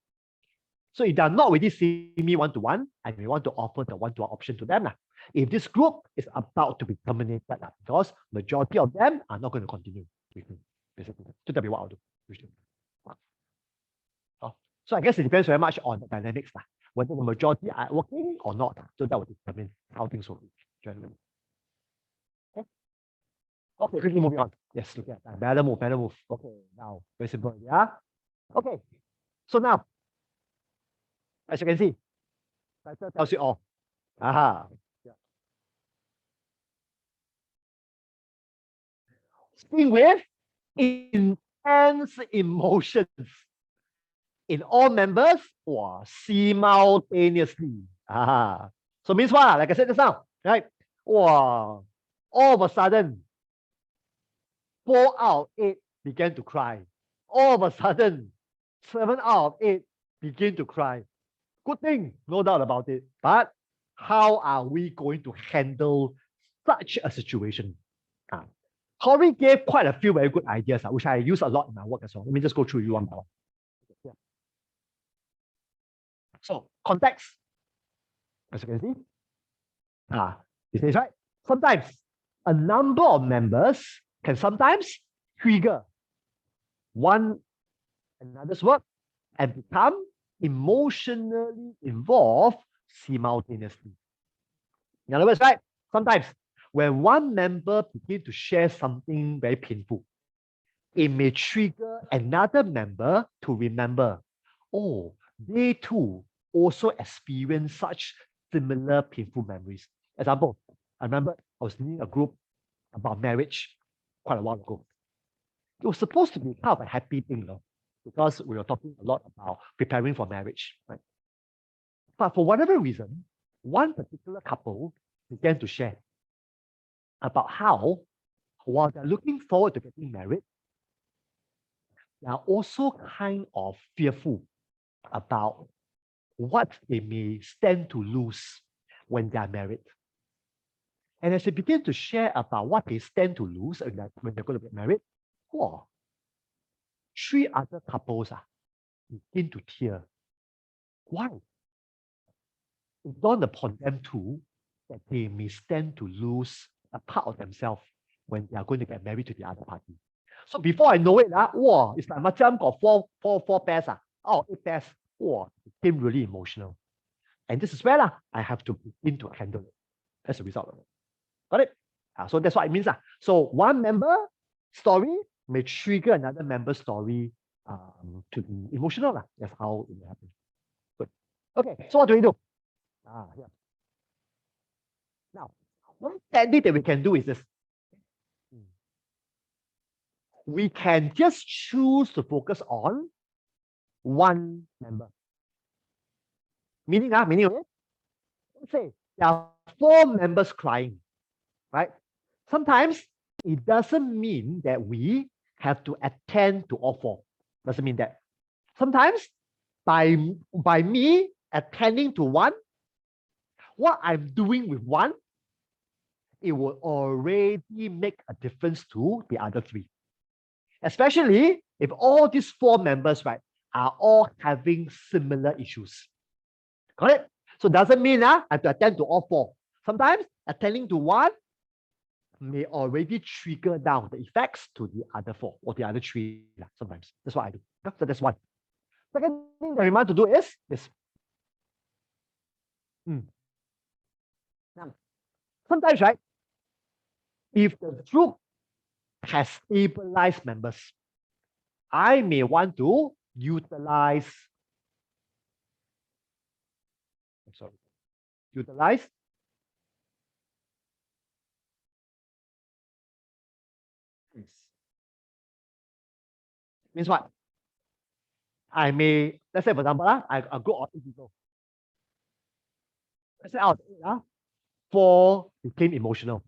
So if they are not already seeing me 1-to-1, I may want to offer the 1-to-1 option to them. If this group is about to be terminated, because majority of them are not going to continue with me, basically. So that'll be what I'll do usually. So I guess it depends very much on the dynamics, whether the majority are working or not. So that will determine how things will be generally. Okay, quickly moving on. Yes, look at that. Better move. Okay, now, very simple. Yeah. Okay. So now, as you can see, title tells you all. Aha. Yeah. Speaking with intense emotions in all members or simultaneously. So means what? Like I said just now, right? All of a sudden, 4 out of 8 began to cry. All of a sudden, 7 out of 8 begin to cry. Good thing, no doubt about it. But how are we going to handle such a situation? Corey gave quite a few very good ideas, which I use a lot in my work as well. Let me just go through you one by one. Yeah. So, context, as you can see, it says, right? Sometimes a number of members can sometimes trigger one another's work and become emotionally involved simultaneously. In other words, right? Sometimes when one member begins to share something very painful, it may trigger another member to remember, oh, they too also experience such similar painful memories. Example, I remember I was leading a group about marriage quite a while ago. It was supposed to be kind of a happy thing, because we were talking a lot about preparing for marriage, right? But for whatever reason, one particular couple began to share about how, while they're looking forward to getting married, they are also kind of fearful about what they may stand to lose when they are married. And as they begin to share about what they stand to lose when they're going to get married, wow, 3 other couples begin to tear. Why? It dawned upon them too that they may stand to lose a part of themselves when they are going to get married to the other party. So before I know it, wow, it's like macam got four pairs, out of 8 pairs, wow, it became really emotional. And this is where I have to begin to handle it as a result of it. Got it? So that's what it means. So one member story may trigger another member's story to be emotional. That's how it happens. Good. Okay, so what do we do? Yeah. Now, one technique that we can do is this. We can just choose to focus on one member. Meaning, let's say there are 4 members crying, right? Sometimes it doesn't mean that we have to attend to all 4. Doesn't mean that. Sometimes by me attending to one, what I'm doing with one, it will already make a difference to the other 3. Especially if all these 4 members, right, are all having similar issues. Got it? So doesn't mean I have to attend to all 4. Sometimes attending to one may already trigger down the effects to the other 4 or the other 3. Sometimes that's what I do. So that's one. Second thing that I remind to do is this. Now, sometimes, right, if the group has stabilized members, I may want to utilize this. Means what? I may, let's say for example, a group of 8 people. Let's say out of 8, 4 became emotional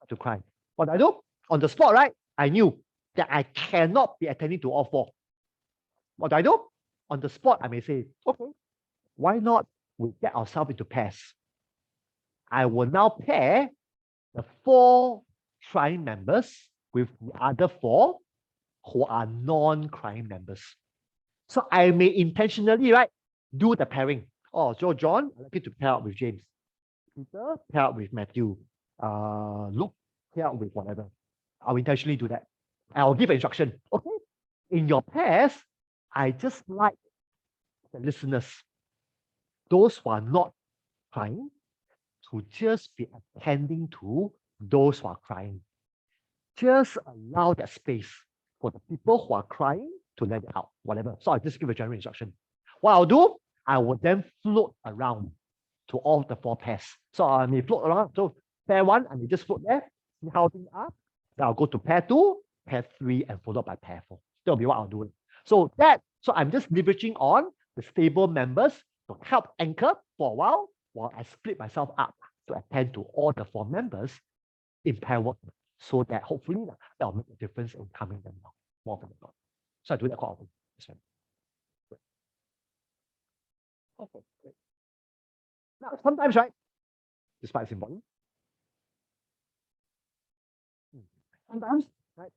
to cry. What I do? On the spot, right? I knew that I cannot be attending to all 4. What do I do? On the spot, I may say, okay, why not we get ourselves into pairs? I will now pair the 4 crying members with the other 4 who are non-crying members. So I may intentionally, right, do the pairing. Oh, so John, I'd like you to pair up with James. Peter, pair up with Matthew. Luke, pair up with whatever. I'll intentionally do that. I'll give an instruction. Okay, in your pairs, I just like the listeners, those who are not crying, to just be attending to those who are crying. Just allow that space for the people who are crying to let it out, whatever. So I'll just give a general instruction. What I'll do, I will then float around to all the 4 pairs. So I may float around. So pair 1, I may just float there, see how things are. Then I'll go to pair 2, pair 3, and followed by pair 4. That'll be what I'll do. So I'm just leveraging on the stable members to help anchor for a while I split myself up to attend to all the 4 members in pair work, so that hopefully that will make a difference in calming them down more often than not. So I do that quite often. Okay, great. Now, sometimes, right, despite it's important, sometimes, right,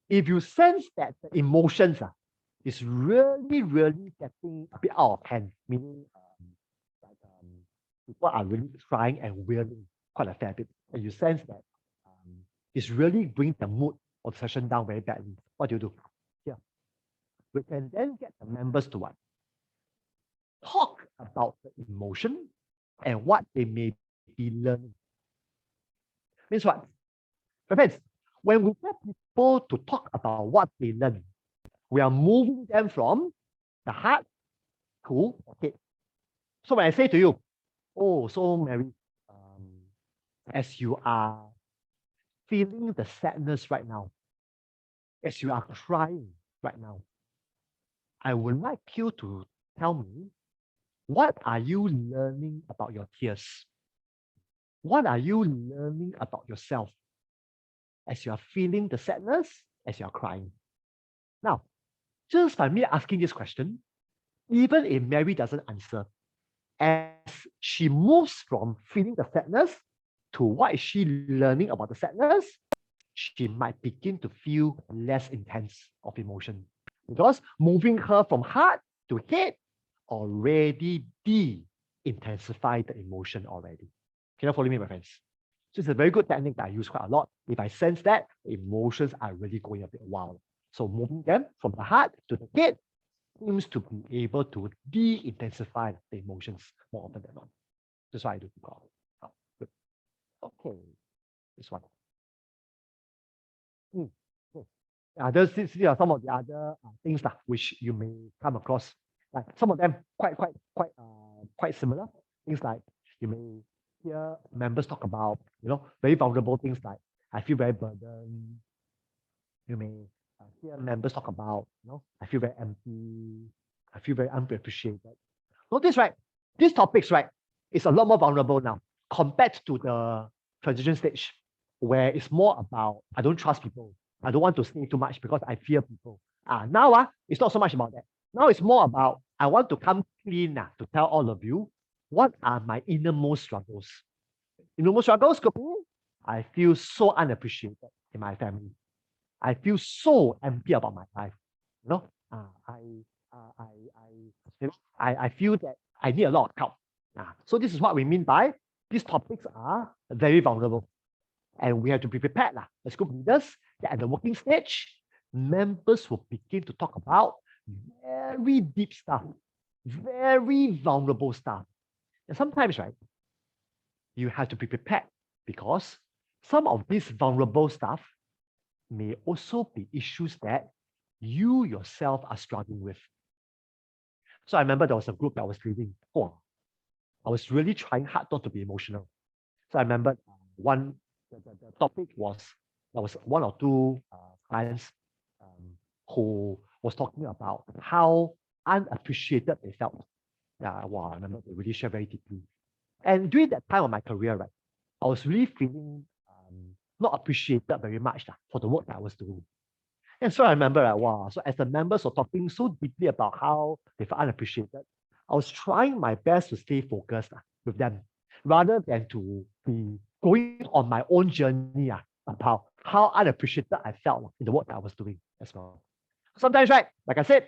if you sense that the emotions is really, really getting a bit out of hand, meaning people are really crying and wailing quite a fair bit, and you sense that it's really bringing the mood of the session down very badly, what do you do? Here, we can then get the members to what? Talk about the emotion and what they may be learning. Means what? My friends, when we get people to talk about what they learn, we are moving them from the heart to the head. So when I say to you, oh, so Mary, as you are feeling the sadness right now, as you are crying right now, I would like you to tell me, what are you learning about your tears? What are you learning about yourself as you are feeling the sadness, as you are crying? Now, just by me asking this question, even if Mary doesn't answer, as she moves from feeling the sadness to what is she learning about the sadness, she might begin to feel less intense of emotion. Because moving her from heart to head already de-intensified the emotion already. Can you follow me, my friends? So it's a very good technique that I use quite a lot. If I sense that emotions are really going a bit wild. So moving them from the heart to the head seems to be able to de-intensify the emotions more often than not. That's why I do. Oh, good. Okay, this one. These are some of the other things which you may come across. Like some of them quite similar. Things like you may hear members talk about, very vulnerable things like I feel very burdened. You may hear members talk about, I feel very empty. I feel very unappreciated. Notice, right? These topics, right, is a lot more vulnerable now compared to the transition stage, where it's more about I don't trust people. I don't want to say too much because I fear people. Now, it's not so much about that. Now it's more about I want to come clean to tell all of you what are my innermost struggles. Innermost struggles could be I feel so unappreciated in my family. I feel so empty about my life. I feel that I need a lot of help. So this is what we mean by these topics are very vulnerable. And we have to be prepared as group leaders that at the working stage, members will begin to talk about very deep stuff, very vulnerable stuff. And sometimes, right, you have to be prepared because some of this vulnerable stuff may also be issues that you yourself are struggling with. So I remember there was a group that I was leading. I was really trying hard not to be emotional. So I remember the topic was, there was one or two clients who was talking about how unappreciated they felt. I remember they really shared very deeply. And during that time of my career, right, I was really feeling not appreciated very much for the work that I was doing. And so I remember, so as the members were talking so deeply about how they felt unappreciated, I was trying my best to stay focused with them, rather than to be going on my own journey about how unappreciated I felt in the work that I was doing as well. Sometimes, right, like I said,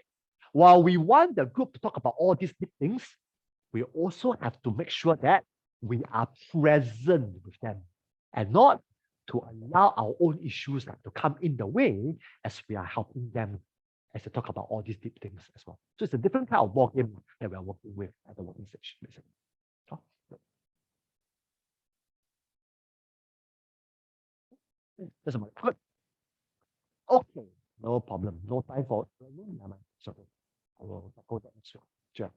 while we want the group to talk about all these big things, we also have to make sure that we are present with them and not to allow our own issues to come in the way as we are helping them as they talk about all these deep things as well. So it's a different kind of ball game that we are working with at the working stage. That's about it. Good. Okay, no problem. No time for sorry. I will go that next week. Sure.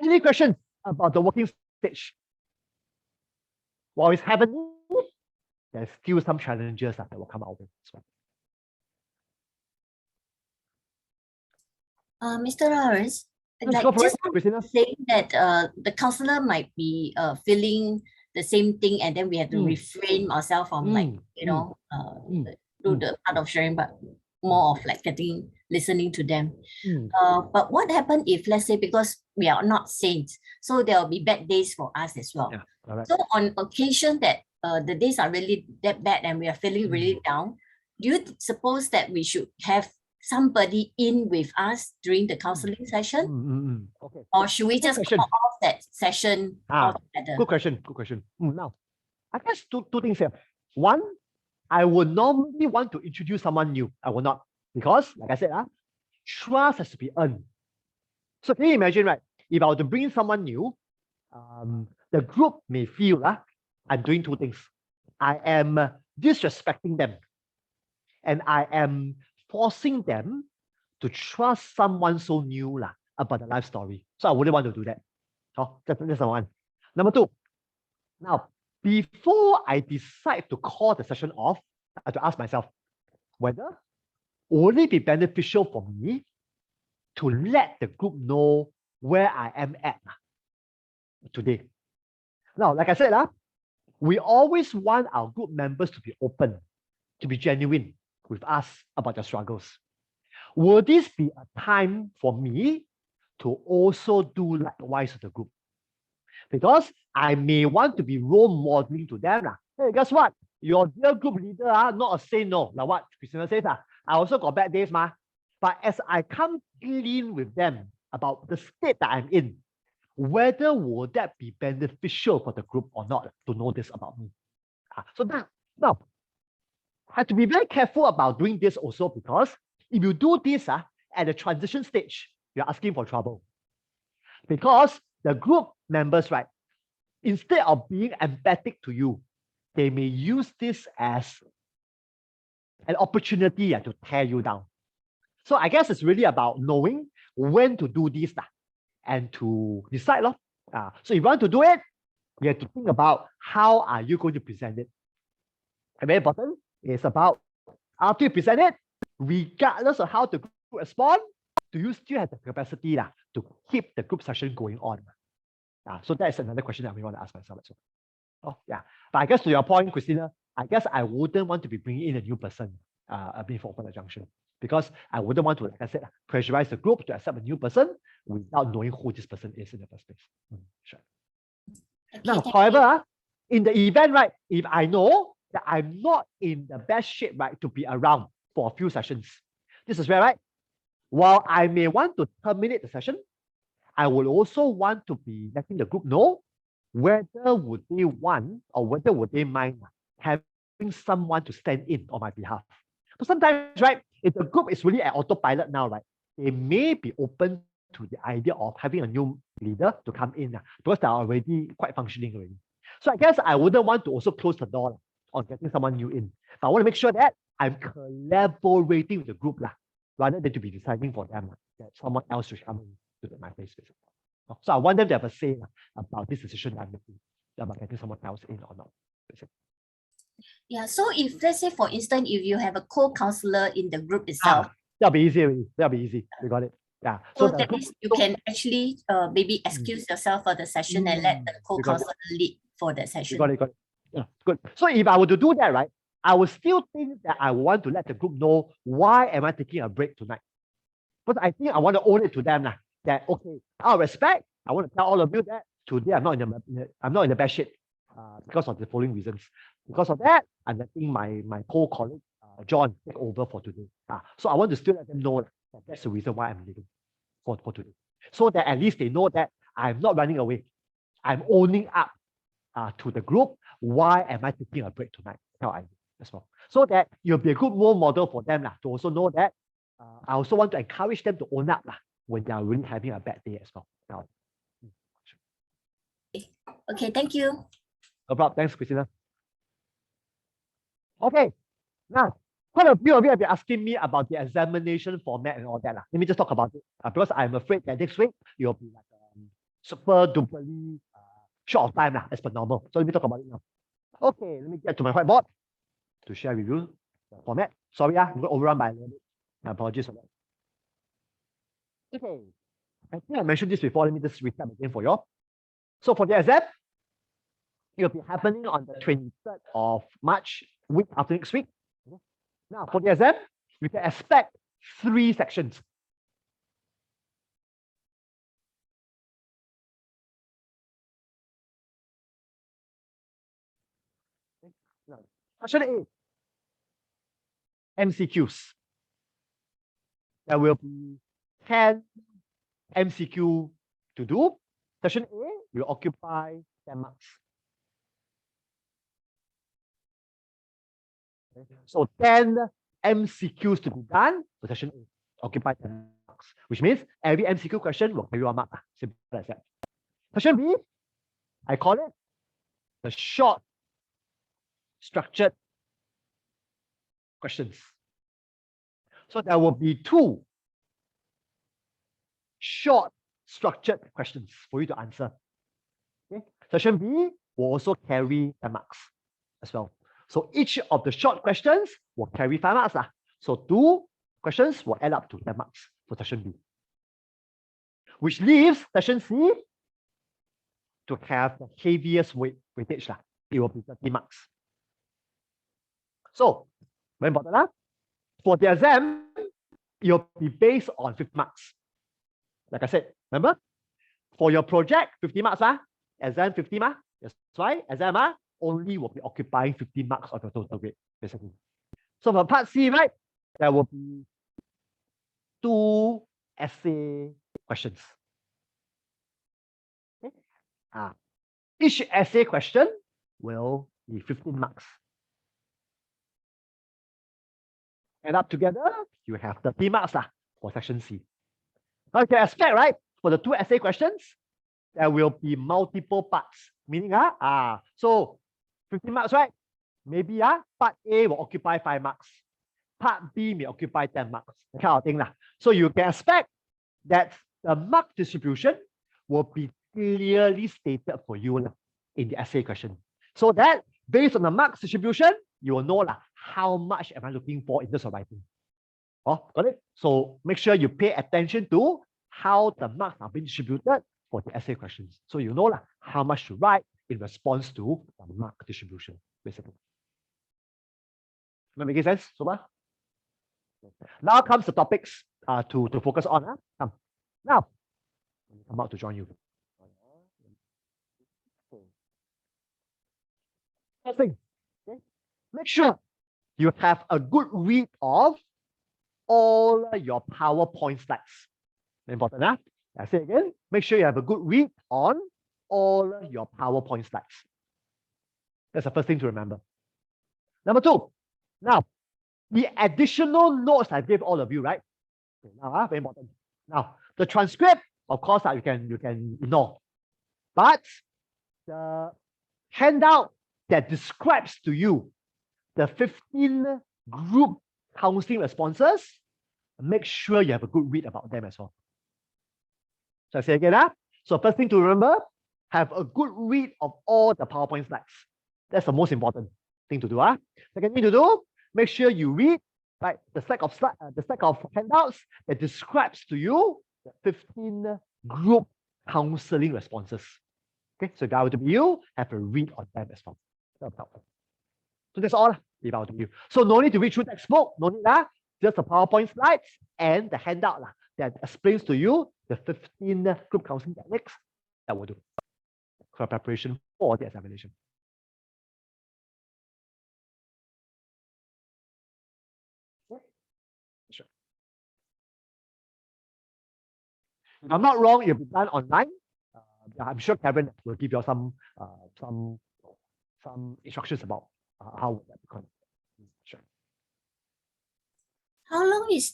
Any questions about the working stage? While it's happening, there's still some challenges that will come out of it as well.
Mr. Lawrence, like just saying that the counselor might be feeling the same thing, and then we have to refrain ourselves from do the part of sharing, but more of like listening to them. But what happened if, let's say, because we are not saints, so there will be bad days for us as well. So on occasion that the days are really that bad and we are feeling really down, do you suppose that we should have somebody in with us during the counseling session?
Okay.
Or should we just call off that session altogether?
Good question. Now, I guess two things here. One, I would normally want to introduce someone new. I will not, because like I said, trust has to be earned. So can you imagine, right? If I were to bring in someone new, the group may feel I'm doing two things. I am disrespecting them. And I am forcing them to trust someone so new about the life story. So I wouldn't want to do that. Oh, that's number one. Number two, now, before I decide to call the session off, I have to ask myself whether would it be beneficial for me to let the group know where I am at today. Now, like I said, we always want our group members to be open, to be genuine with us about their struggles. Will this be a time for me to also do likewise with the group? Because I may want to be role modeling to them. Hey, guess what? Your dear group leader, not a saint, no. Like what Christina says, I also got bad days, But as I come clean with them about the state that I'm in, whether would that be beneficial for the group or not to know this about me. So now, I have to be very careful about doing this also, because if you do this at the transition stage, you're asking for trouble. Because the group members, right, instead of being empathic to you, they may use this as an opportunity to tear you down. So I guess it's really about knowing when to do this and to decide. So if you want to do it, you have to think about how are you going to present it. And very important, it's about after you present it, regardless of how the group respond, do you still have the capacity to keep the group session going on? So that's another question that we want to ask myself as well. But I guess to your point, Christina, I guess I wouldn't want to be bringing in a new person before open the junction, because I wouldn't want to, like I said, pressurize the group to accept a new person without knowing who this person is in the first place. Sure.
Okay,
Now,
thank
however, in the event, right, if I know that I'm not in the best shape, right, to be around for a few sessions, this is where, right, while I may want to terminate the session, I will also want to be letting the group know whether would they want or whether would they mind having someone to stand in on my behalf. So sometimes, right, if the group is really at autopilot now, right, they may be open to the idea of having a new leader to come in because they're already quite functioning already. So I guess I wouldn't want to also close the door on getting someone new in. But I want to make sure that I'm collaborating with the group rather than to be deciding for them that someone else should come into my place. So I want them to have a say about this decision I'm making, about getting someone else in or not.
Yeah, so if let's say, for instance, if you have a co-counselor in the group itself,
that'll be easy already. That'll be easy. You got it. Yeah.
so that means you can actually maybe excuse yourself for the session and let the co-counselor lead for the session.
You got it. Yeah, good. So if I were to do that, right, I would still think that I want to let the group know why am I taking a break tonight. But I think I want to own it to them that okay, out of respect, I want to tell all of you that today I'm not in the best shape because of the following reasons. Because of that, I'm letting my co-colleague John take over for today. So I want to still let them know that that's the reason why I'm leaving for today. So that at least they know that I'm not running away. I'm owning up to the group. Why am I taking a break tonight? How I do as well. So that you'll be a good role model for them to also know that I also want to encourage them to own up when they are really having a bad day as well.
Okay, thank you.
No problem. Thanks, Christina. Okay, now quite a few of you have been asking me about the examination format and all that. Let me just talk about it because I'm afraid that next week it will be like super duperly short of time as per normal. So let me talk about it now. Okay, let me get to my whiteboard to share with you the format. Sorry, I'm going to overrun by a little bit. Apologies for that. Okay, I think I mentioned this before. Let me just recap again for you all. So for the exam, it will be happening on the 23rd of March, week after next week. Now, for the exam, we can expect 3 sections. Now, section A, MCQs. There will be 10 MCQ to do. Section A will occupy 10 marks. So 10 MCQs to be done for section A, occupy 10 marks, which means every MCQ question will carry 1 mark. Simple as that. Section B, I call it the short, structured questions. So there will be 2 short structured questions for you to answer. Okay. Session B will also carry 10 marks as well. So each of the short questions will carry 5 marks. So 2 questions will add up to 10 marks for session B. Which leaves session C to have the heaviest weightage. It will be 30 marks. So, very important. For the exam, it will be based on 50 marks. Like I said, remember? For your project, 50 marks. Exam, 50 marks. That's why exam only will be occupying 50 marks of your total grade, basically. So for part C, right, there will be 2 essay questions. Okay. Each essay question will be 15 marks. Add up together, you have 30 marks for section C. Now you can expect, right, for the 2 essay questions, there will be multiple parts. Meaning, so 50 marks, right? Maybe part A will occupy 5 marks. Part B may occupy 10 marks. That kind of thing. So you can expect that the mark distribution will be clearly stated for you in the essay question. So that based on the marks distribution, you will know how much am I looking for in terms of writing. Oh, got it? So make sure you pay attention to how the marks are being distributed for the essay questions. So you know how much to write in response to the mark distribution, basically. Am I making sense so far? Now comes the topics to focus on. Come. Now, come out to join you. First thing, okay? Make sure you have a good read of all your PowerPoint slides. Important, I say again, make sure you have a good read on all your PowerPoint slides. That's the first thing to remember. Number 2, now, the additional notes I gave all of you, right? Okay, now, very important. Now, the transcript, of course, you can ignore. But the handout that describes to you the 15 group counseling responses, make sure you have a good read about them as well. So I say again, so first thing to remember, have a good read of all the PowerPoint slides. That's the most important thing to do. Second thing to do, make sure you read the stack of handouts that describes to you the 15 group counseling responses. Okay, so if I were to be you, have a read on them as well. So that's all if I were to be you. So no need to read through textbook, no need just the PowerPoint slides and the handout that explains to you the 15 group counseling techniques that will do for preparation for the examination. Sure. If I'm not wrong, it'll be done online. I'm sure Kevin will give you some instructions about how that becomes. Sure.
How long is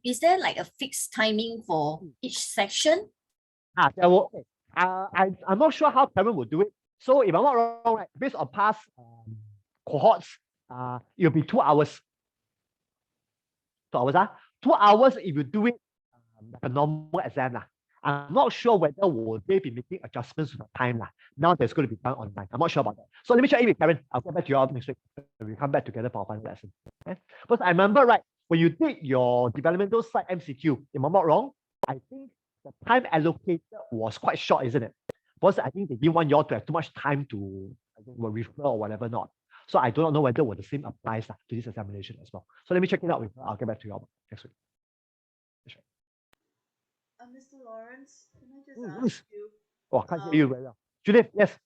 is there like a fixed timing for each section?
There will. I'm not sure how Kevin will do it. So if I'm not wrong, right, based on past cohorts, it'll be 2 hours. 2 hours. 2 hours if you do it like a normal exam. I'm not sure whether will they be making adjustments to the time. Now there's going to be done online. I'm not sure about that. So let me check in with Karen. I'll get back to you all next week. We come back together for our final lesson. Okay? Because I remember, right, when you did your developmental side MCQ, if I'm not wrong, I think the time allocated was quite short, isn't it? Because I think they didn't want you all to have too much time to refer or whatever not. So I do not know whether the same applies to this examination as well. So let me check it out with her. I'll get back to you all next week. Sure.
Mr. Lawrence, can I just
Yes.
ask you?
Oh, I can't hear you very well. Judith, yes.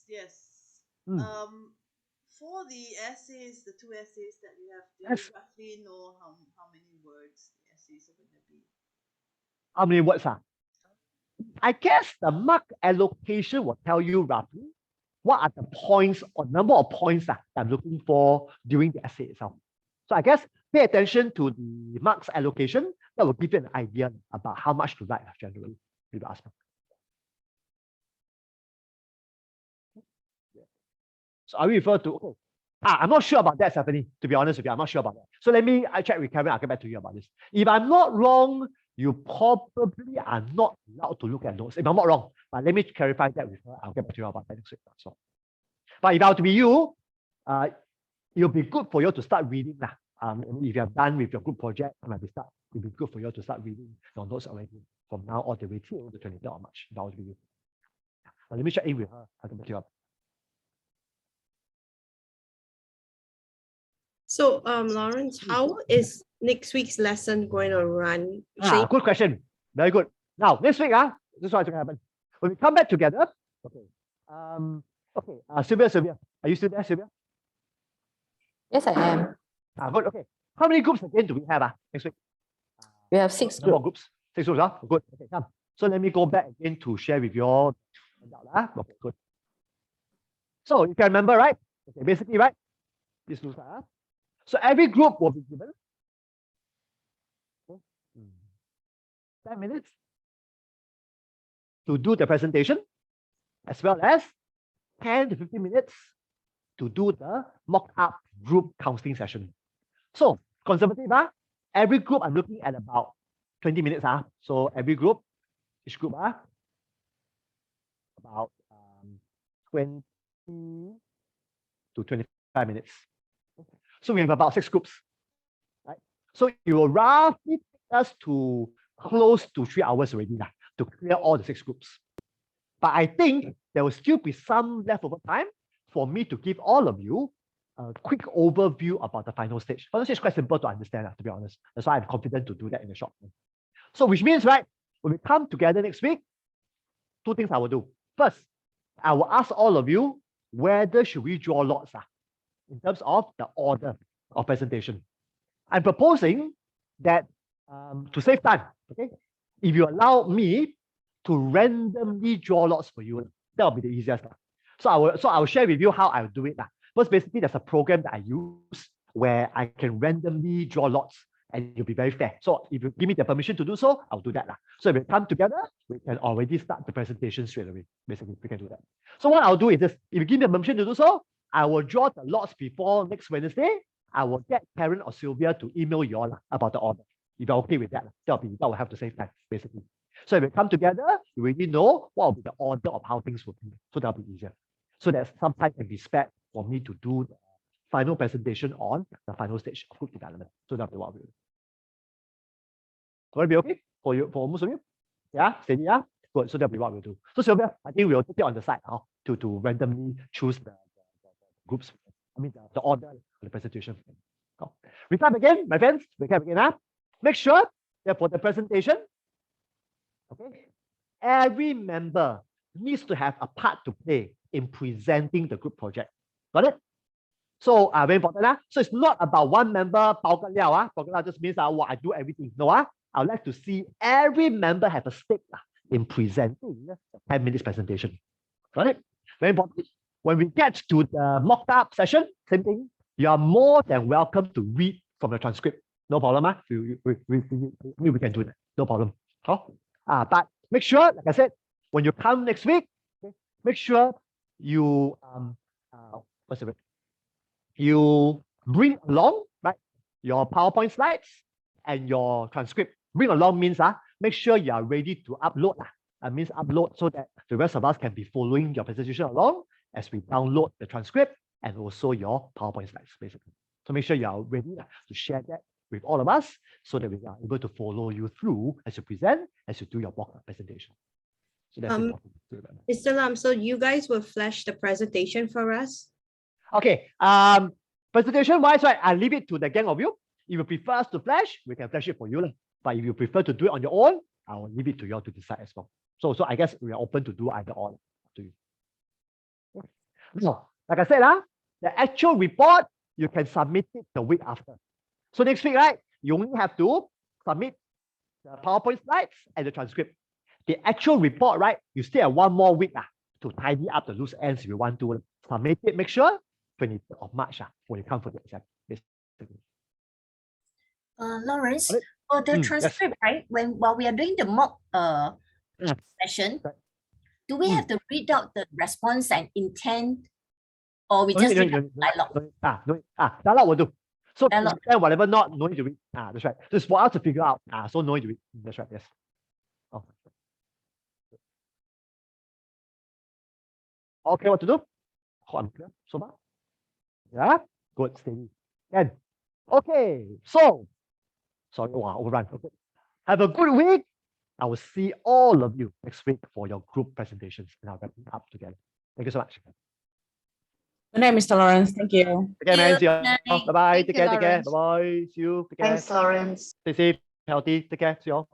Yes.
Mm.
For the essays, the 2 essays that you have, do
Yes.
you roughly know how many words the essays are going to be?
How many words? I guess the mark allocation will tell you roughly what are the points or number of points that I'm looking for during the essay itself. So I guess pay attention to the marks allocation. That will give you an idea about how much to write generally. If you ask me. So I refer to I'm not sure about that, Stephanie, to be honest with you. I'm not sure about that. So I check with Karen. I'll get back to you about this. If I'm not wrong, you probably are not allowed to look at notes. If I'm not wrong, but let me clarify that with her. I'll get back to you about that next week. So, but if I were to be you, it'll be good for you to start reading now. If you have done with your group project, it'll be good for you to start reading your notes already from now all the way till the 23rd of March. If I were to be you. Let me check in with her. I'll get back to you.
So, Lawrence, how is next week's lesson going to run?
Good question. Very good. Now, next week, this is what's going to happen. When we come back together, Sylvia, are you still there, Sylvia?
Yes, I am.
Good. Okay. How many groups again do we have next week?
We have 6
Number of
groups.
groups. 6 groups, Good. Okay, come. So let me go back again to share with you all. Okay, good. So you can remember, right? Okay, basically, right? This looks like, so every group will be given 10 minutes to do the presentation, as well as 10 to 15 minutes to do the mock-up group counseling session. So conservative, every group I'm looking at about 20 minutes. So every group, each group, about 20 to 25 minutes. So we have about 6 groups, right? So it will roughly take us to close to 3 hours already to clear all the 6 groups. But I think there will still be some leftover time for me to give all of you a quick overview about the final stage. Final stage is quite simple to understand, to be honest. That's why I'm confident to do that in the short term. So which means, right, when we come together next week, 2 things I will do. First, I will ask all of you whether should we draw lots in terms of the order of presentation. I'm proposing that to save time, okay, if you allow me to randomly draw lots for you, that will be the easiest. So I will share with you how I will do it. First, basically, there's a program that I use where I can randomly draw lots and it'll be very fair. So if you give me the permission to do so, I'll do that. So if we come together, we can already start the presentation straight away. Basically, we can do that. So what I'll do is this: if you give me the permission to do so, I will draw the lots before next Wednesday. I will get Karen or Sylvia to email you all about the order. If you're okay with that, that will have to save time, basically. So if we come together, we already know what will be the order of how things will be. So that'll be easier. So there's some time can be spared for me to do the final presentation on the final stage of group development. So that'll be what we'll do. Will it be okay for you, for most of you? Yeah, steady, yeah? Good. So that'll be what we'll do. So Sylvia, I think we'll take it on the side to randomly choose the groups, the order of the presentation. Recap again, my friends. Recap again. Make sure that for the presentation, okay, every member needs to have a part to play in presenting the group project. Got it? So very important. So it's not about one member, bao ge liao. Bao ge liao just means I do everything. No, I would like to see every member have a stake in presenting the 10 minutes presentation. Got it? Very important. When we get to the mocked up session, same thing. You are more than welcome to read from the transcript. No problem. We can do that. No problem. But make sure, like I said, when you come next week, okay, make sure you you bring along, right, your PowerPoint slides and your transcript. Bring along means make sure you are ready to upload. That means upload so that the rest of us can be following your presentation along as we download the transcript and also your PowerPoint slides, basically. So make sure you are ready to share that with all of us so that we are able to follow you through as you present, as you do your mock-up presentation. So that's important.
Mr. Lam, so you guys will flash the presentation for us?
Okay. Presentation wise, right, I leave it to the gang of you. If you prefer us to flash, we can flash it for you. But if you prefer to do it on your own, I will leave it to you all to decide as well. So I guess we are open to do either or to you. Now, like I said, the actual report, you can submit it the week after. So next week, right, you only have to submit the PowerPoint slides and the transcript. The actual report, right, you still have 1 more week to tidy up the loose ends if you want to submit it. Make sure 20th of March when you come for the exam.
Lawrence, for the transcript, right? While we are doing the mock session, do we have to read out the response and intent or we
No
just
need,
read
no
out
need,
the
no need,
dialogue?
no need. No need. Dialogue will do. So
Dialogue.
then whatever not, no need to read. That's right. Just for us to figure out. So no need to read. That's right. Yes. Oh. Okay, what to do? Unclear so far? Yeah? Good, steady. Again. Okay, so sorry, wow, overrun. Okay. Have a good week. I will see all of you next week for your group presentations, and I'll wrap it up together. Thank you so much.
Good night, Mr. Lawrence. Thank you.
Okay, man. See you.
Good night.
Bye bye.
Thank
Take
you,
care. Take care.
Lawrence.
Bye bye. See you. Take care.
Thanks, Lawrence.
Stay safe, healthy. Take care. See you all.